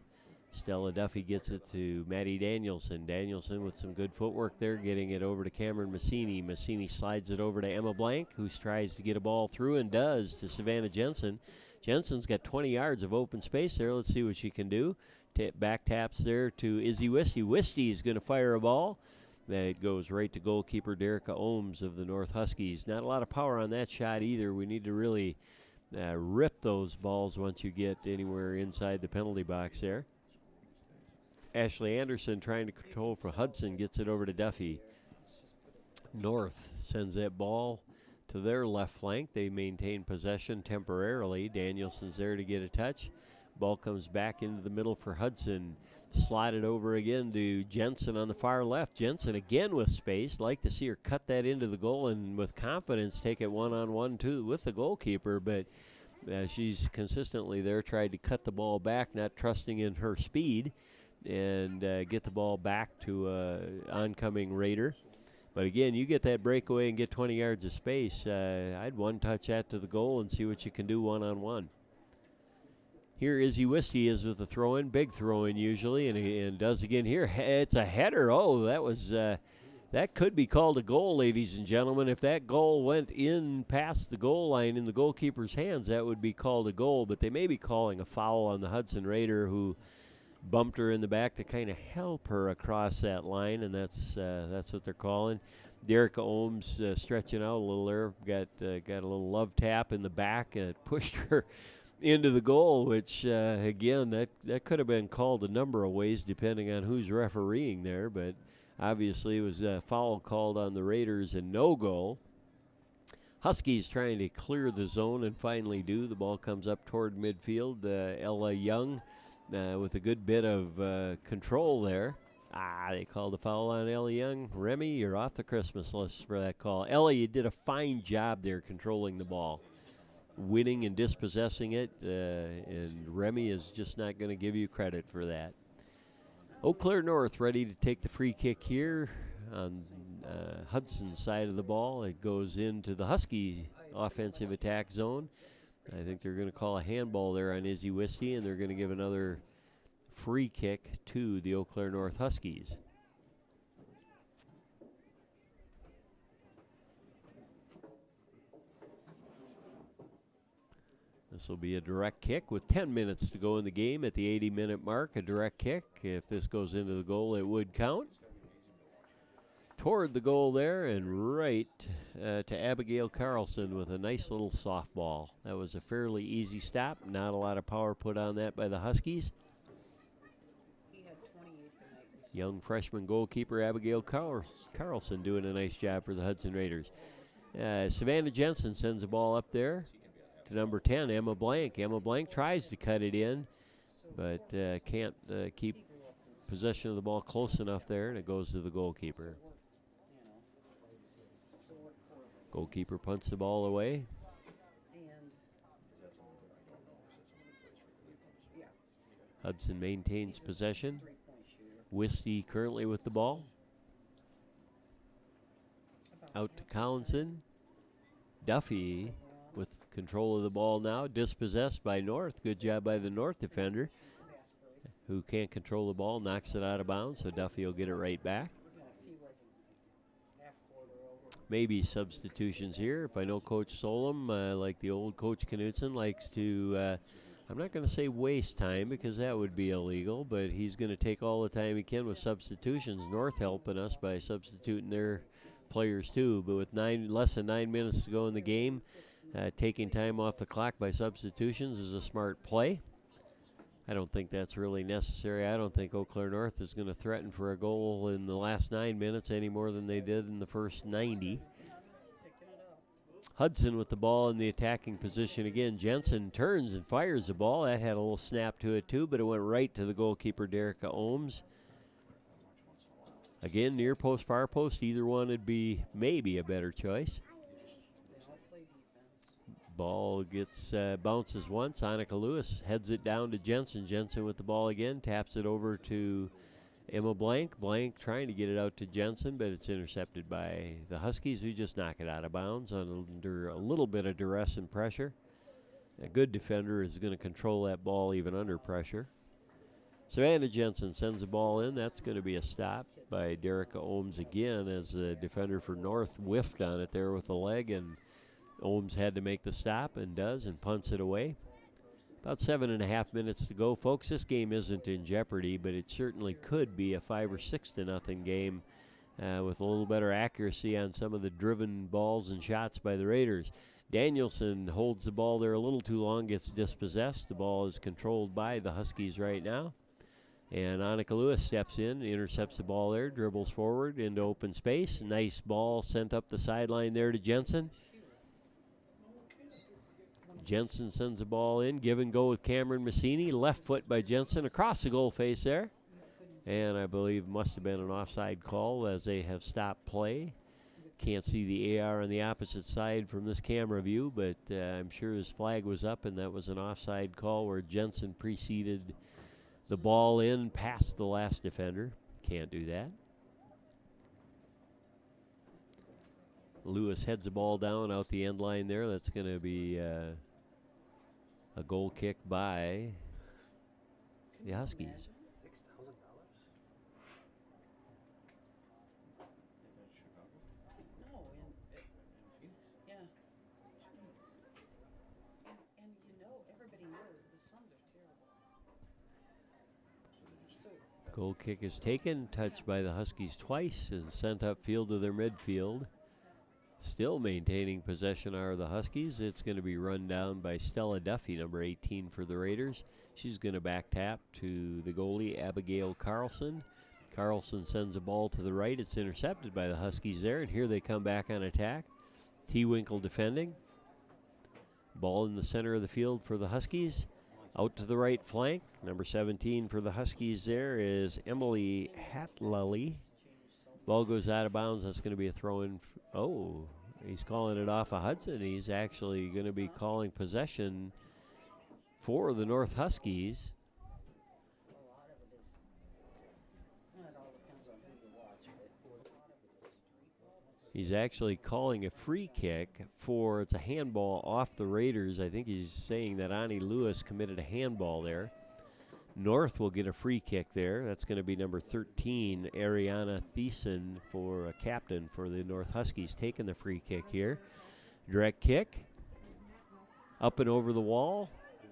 Stella Duffy gets it to Maddie Danielson. Danielson with some good footwork there, getting it over to Cameron Massini. Massini slides it over to Emma Blank, who tries to get a ball through and does to Savannah Jensen. Jensen's got 20 yards of open space there. Let's see what she can do. Back taps there to Izzy Wisty. Wisty is going to fire a ball. That goes right to goalkeeper Derica Ohms of the North Huskies. Not a lot of power on that shot either. We need to really rip those balls once you get anywhere inside the penalty box there. Ashley Anderson trying to control for Hudson, gets it over to Duffy. North sends that ball to their left flank. They maintain possession temporarily. Danielson's there to get a touch. Ball comes back into the middle for Hudson. Slotted over again to Jensen on the far left. Jensen again with space. Like to see her cut that into the goal and with confidence take it one-on-one too with the goalkeeper, but she's consistently there, tried to cut the ball back, not trusting in her speed, and get the ball back to oncoming Raider. But again, you get that breakaway and get 20 yards of space. I'd one-touch that to the goal and see what you can do one-on-one. Here Izzy Wisty is with a throw-in, big throw-in usually, and does again here. It's a header. Oh, that could be called a goal, ladies and gentlemen. If that goal went in past the goal line in the goalkeeper's hands, that would be called a goal. But they may be calling a foul on the Hudson Raider, who bumped her in the back to kind of help her across that line, and that's what they're calling. Derica Ohms stretching out a little there, got a little love tap in the back, and it pushed her into the goal, which, again, that could have been called a number of ways depending on who's refereeing there, but obviously it was a foul called on the Raiders and no goal. Huskies trying to clear the zone and finally do. The ball comes up toward midfield. Ella Young with a good bit of control there. They called a foul on Ella Young. Remy, you're off the Christmas list for that call. Ella, you did a fine job there controlling the ball, winning and dispossessing it, and Remy is just not going to give you credit for that. Eau Claire North ready to take the free kick here on Hudson's side of the ball. It goes into the Husky offensive attack zone. I think they're going to call a handball there on Izzy Wisty, and they're going to give another free kick to the Eau Claire North Huskies. This will be a direct kick with 10 minutes to go in the game at the 80-minute mark. A direct kick. If this goes into the goal, it would count. toward the goal there and right to Abigail Carlson with a nice little softball. That was a fairly easy stop. Not a lot of power put on that by the Huskies. Young freshman goalkeeper Abigail Carlson doing a nice job for the Hudson Raiders. Savannah Jensen sends the ball up there to number 10, Emma Blank. Emma Blank tries to cut it in, but can't keep possession of the ball close enough there, and it goes to the goalkeeper. Goalkeeper punts the ball away. Hudson maintains possession. Wisty currently with the ball. Out to Collinson. Duffy with control of the ball now. Dispossessed by North. Good job by the North defender, who can't control the ball, knocks it out of bounds, so Duffy will get it right back. Maybe substitutions here. If I know Coach Solom, like the old Coach Knutson, likes to, I'm not going to say waste time because that would be illegal, but he's going to take all the time he can with substitutions. North helping us by substituting their players too, but with less than 9 minutes to go in the game, taking time off the clock by substitutions is a smart play. I don't think that's really necessary. I don't think Eau Claire North is going to threaten for a goal in the last 9 minutes any more than they did in the first 90. Hudson with the ball in the attacking position again. Jensen turns and fires the ball. That had a little snap to it too, but it went right to the goalkeeper, Derica Ohms. Again, near post, far post, either one would be maybe a better choice. Ball gets bounces once. Annika Lewis heads it down to Jensen. Jensen with the ball again, taps it over to Emma Blank. Blank trying to get it out to Jensen, but it's intercepted by the Huskies, who just knock it out of bounds under a little bit of duress and pressure. A good defender is going to control that ball even under pressure. Savannah Jensen sends the ball in. That's going to be a stop by Derica Ohms again, as the defender for North whiffed on it there with the leg, and Ohms had to make the stop and does, and punts it away. About 7.5 minutes to go, folks. This game isn't in jeopardy, but it certainly could be a 5 or 6-0 game with a little better accuracy on some of the driven balls and shots by the Raiders. Danielson holds the ball there a little too long, gets dispossessed. The ball is controlled by the Huskies right now. And Annika Lewis steps in, intercepts the ball there, dribbles forward into open space. Nice ball sent up the sideline there to Jensen. Jensen sends the ball in, give and go with Cameron Massini. Left foot by Jensen across the goal face there. And I believe must have been an offside call as they have stopped play. Can't see the AR on the opposite side from this camera view, but I'm sure his flag was up, and that was an offside call where Jensen preceded the ball in past the last defender. Can't do that. Lewis heads the ball down out the end line there. That's going to be a goal kick by the Huskies. $6,000. No, yeah. And you know, everybody knows the Suns are terrible. Goal kick is taken, touched by the Huskies twice, and sent upfield to their midfield. Still maintaining possession are the Huskies. It's going to be run down by Stella Duffy, number 18 for the Raiders. She's going to back tap to the goalie, Abigail Carlson. Carlson sends a ball to the right. It's intercepted by the Huskies there, and here they come back on attack. T. Winkle defending. Ball in the center of the field for the Huskies. Out to the right flank. Number 17 for the Huskies there is Emily Hatlally. Ball goes out of bounds. That's going to be a throw-in. Oh, he's calling it off of Hudson. He's actually going to be calling possession for the North Huskies. He's actually calling a free kick for, it's a handball off the Raiders. I think he's saying that Ani Lewis committed a handball there. North will get a free kick there. That's going to be number 13, Ariana Thiessen, for a captain for the North Huskies, taking the free kick here. Direct kick. Up and over the wall.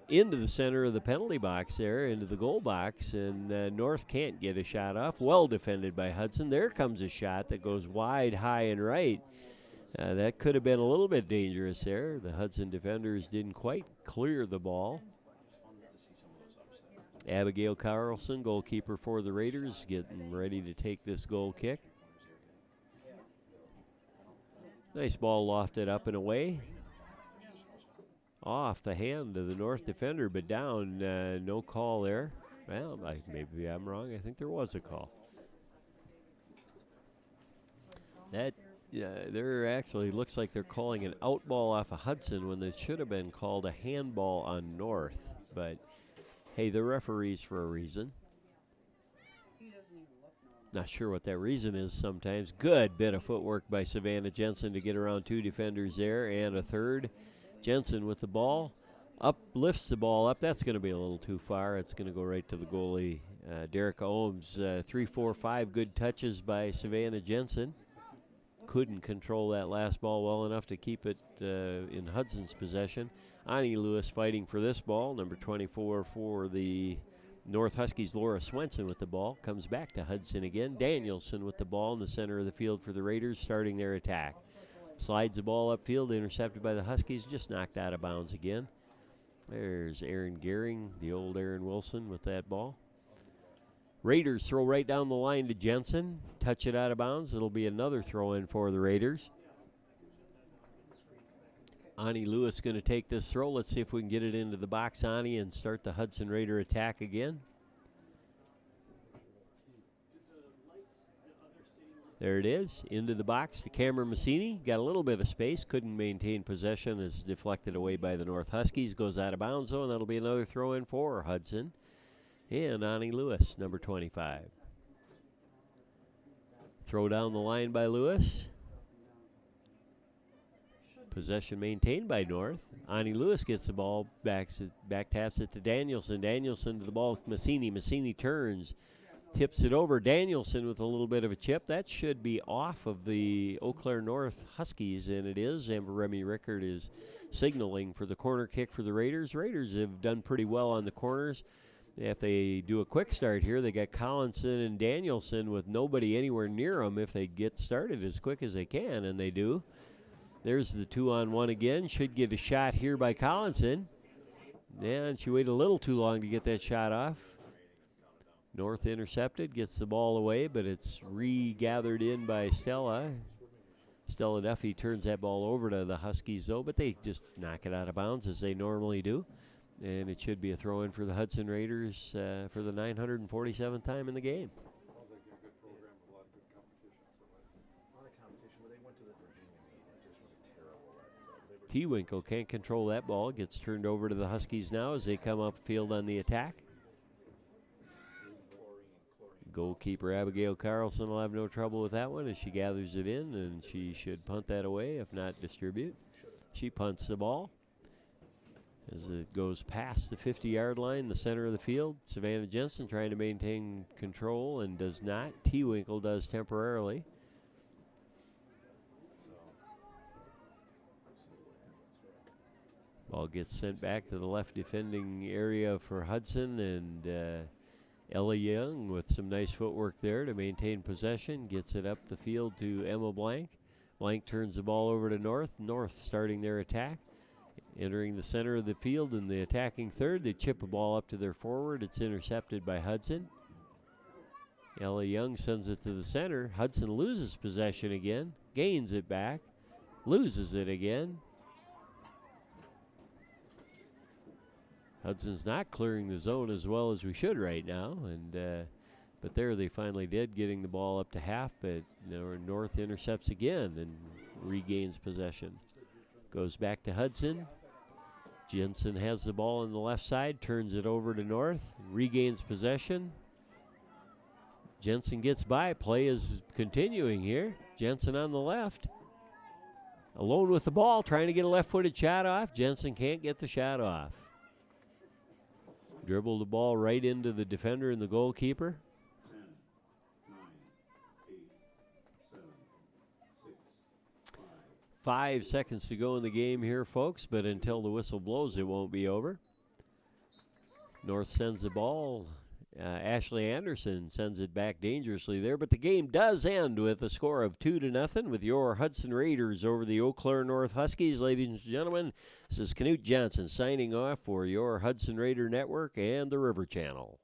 into the center of the penalty box there, into the goal box, and North can't get a shot off. Well defended by Hudson. There comes a shot that goes wide, high, and right. That could have been a little bit dangerous there. The Hudson defenders didn't quite clear the ball. Abigail Carlson, goalkeeper for the Raiders, getting ready to take this goal kick. Nice ball lofted up and away. Off the hand of the North defender, but down. No call there. Well, maybe I'm wrong. I think there was a call. That there actually looks like they're calling an out ball off of Hudson when it should have been called a handball on North. But hey, the referee's for a reason. Not sure what that reason is sometimes. Good bit of footwork by Savannah Jensen to get around two defenders there, and a third. Jensen with the ball. Up, lifts the ball up. That's going to be a little too far. It's going to go right to the goalie, Derek Ohms. 3, 4, 5 good touches by Savannah Jensen. Couldn't control that last ball well enough to keep it in Hudson's possession. Ani Lewis fighting for this ball. Number 24 for the North Huskies, Laura Swenson with the ball. Comes back to Hudson again. Danielson with the ball in the center of the field for the Raiders, starting their attack. Slides the ball upfield, intercepted by the Huskies, just knocked out of bounds again. There's Aaron Gehring, the old Aaron Wilson with that ball. Raiders throw right down the line to Jensen. Touch it out of bounds. It'll be another throw in for the Raiders. Ani Lewis going to take this throw. Let's see if we can get it into the box, Ani, and start the Hudson Raider attack again. There it is, into the box to Cameron Massini. Got a little bit of space, couldn't maintain possession. It's deflected away by the North Huskies. Goes out of bounds, though, and that'll be another throw in for Hudson. And Ani Lewis, number 25. Throw down the line by Lewis. Possession maintained by North. Ani Lewis gets the ball, back taps it to Danielson. Danielson to the ball, Massini. Massini turns. Tips it over. Danielson with a little bit of a chip. That should be off of the Eau Claire North Huskies, and it is. Amber Remy Rickard is signaling for the corner kick for the Raiders. Raiders have done pretty well on the corners. If they do a quick start here, they got Collinson and Danielson with nobody anywhere near them if they get started as quick as they can, and they do. There's the 2-on-1 again. Should get a shot here by Collinson. And she waited a little too long to get that shot off. North intercepted, gets the ball away, but it's regathered in by Stella. Stella Duffy turns that ball over to the Huskies, though, but they just knock it out of bounds as they normally do. And it should be a throw-in for the Hudson Raiders for the 947th time in the game. Sounds like they're a good program with a lot of good competition. A lot of competition. When they went to the Virginia meet, it just was terrible. T-Winkle can't control that ball. Gets turned over to the Huskies now as they come upfield on the attack. Goalkeeper Abigail Carlson will have no trouble with that one as she gathers it in, and she should punt that away, if not distribute. She punts the ball as it goes past the 50-yard line, the center of the field. Savannah Jensen trying to maintain control and does not. T-Winkle does temporarily. Ball gets sent back to the left defending area for Hudson, and Ella Young with some nice footwork there to maintain possession. Gets it up the field to Emma Blank. Blank turns the ball over to North. North starting their attack. Entering the center of the field in the attacking third. They chip a ball up to their forward. It's intercepted by Hudson. Ella Young sends it to the center. Hudson loses possession again. Gains it back. Loses it again. Hudson's not clearing the zone as well as we should right now, and but there they finally did, getting the ball up to half, but North intercepts again and regains possession. Goes back to Hudson. Jensen has the ball on the left side, turns it over to North, regains possession. Jensen gets by. Play is continuing here. Jensen on the left. Alone with the ball, trying to get a left-footed shot off. Jensen can't get the shot off. Dribbled the ball right into the defender and the goalkeeper. 10, 9, 8, 7, 6, 5. 5 seconds to go in the game here, folks, but until the whistle blows, it won't be over. North sends the ball. Ashley Anderson sends it back dangerously there, but the game does end with a score of 2-0 with your Hudson Raiders over the Eau Claire North Huskies. Ladies and gentlemen, this is Knute Johnson signing off for your Hudson Raider Network and the River Channel.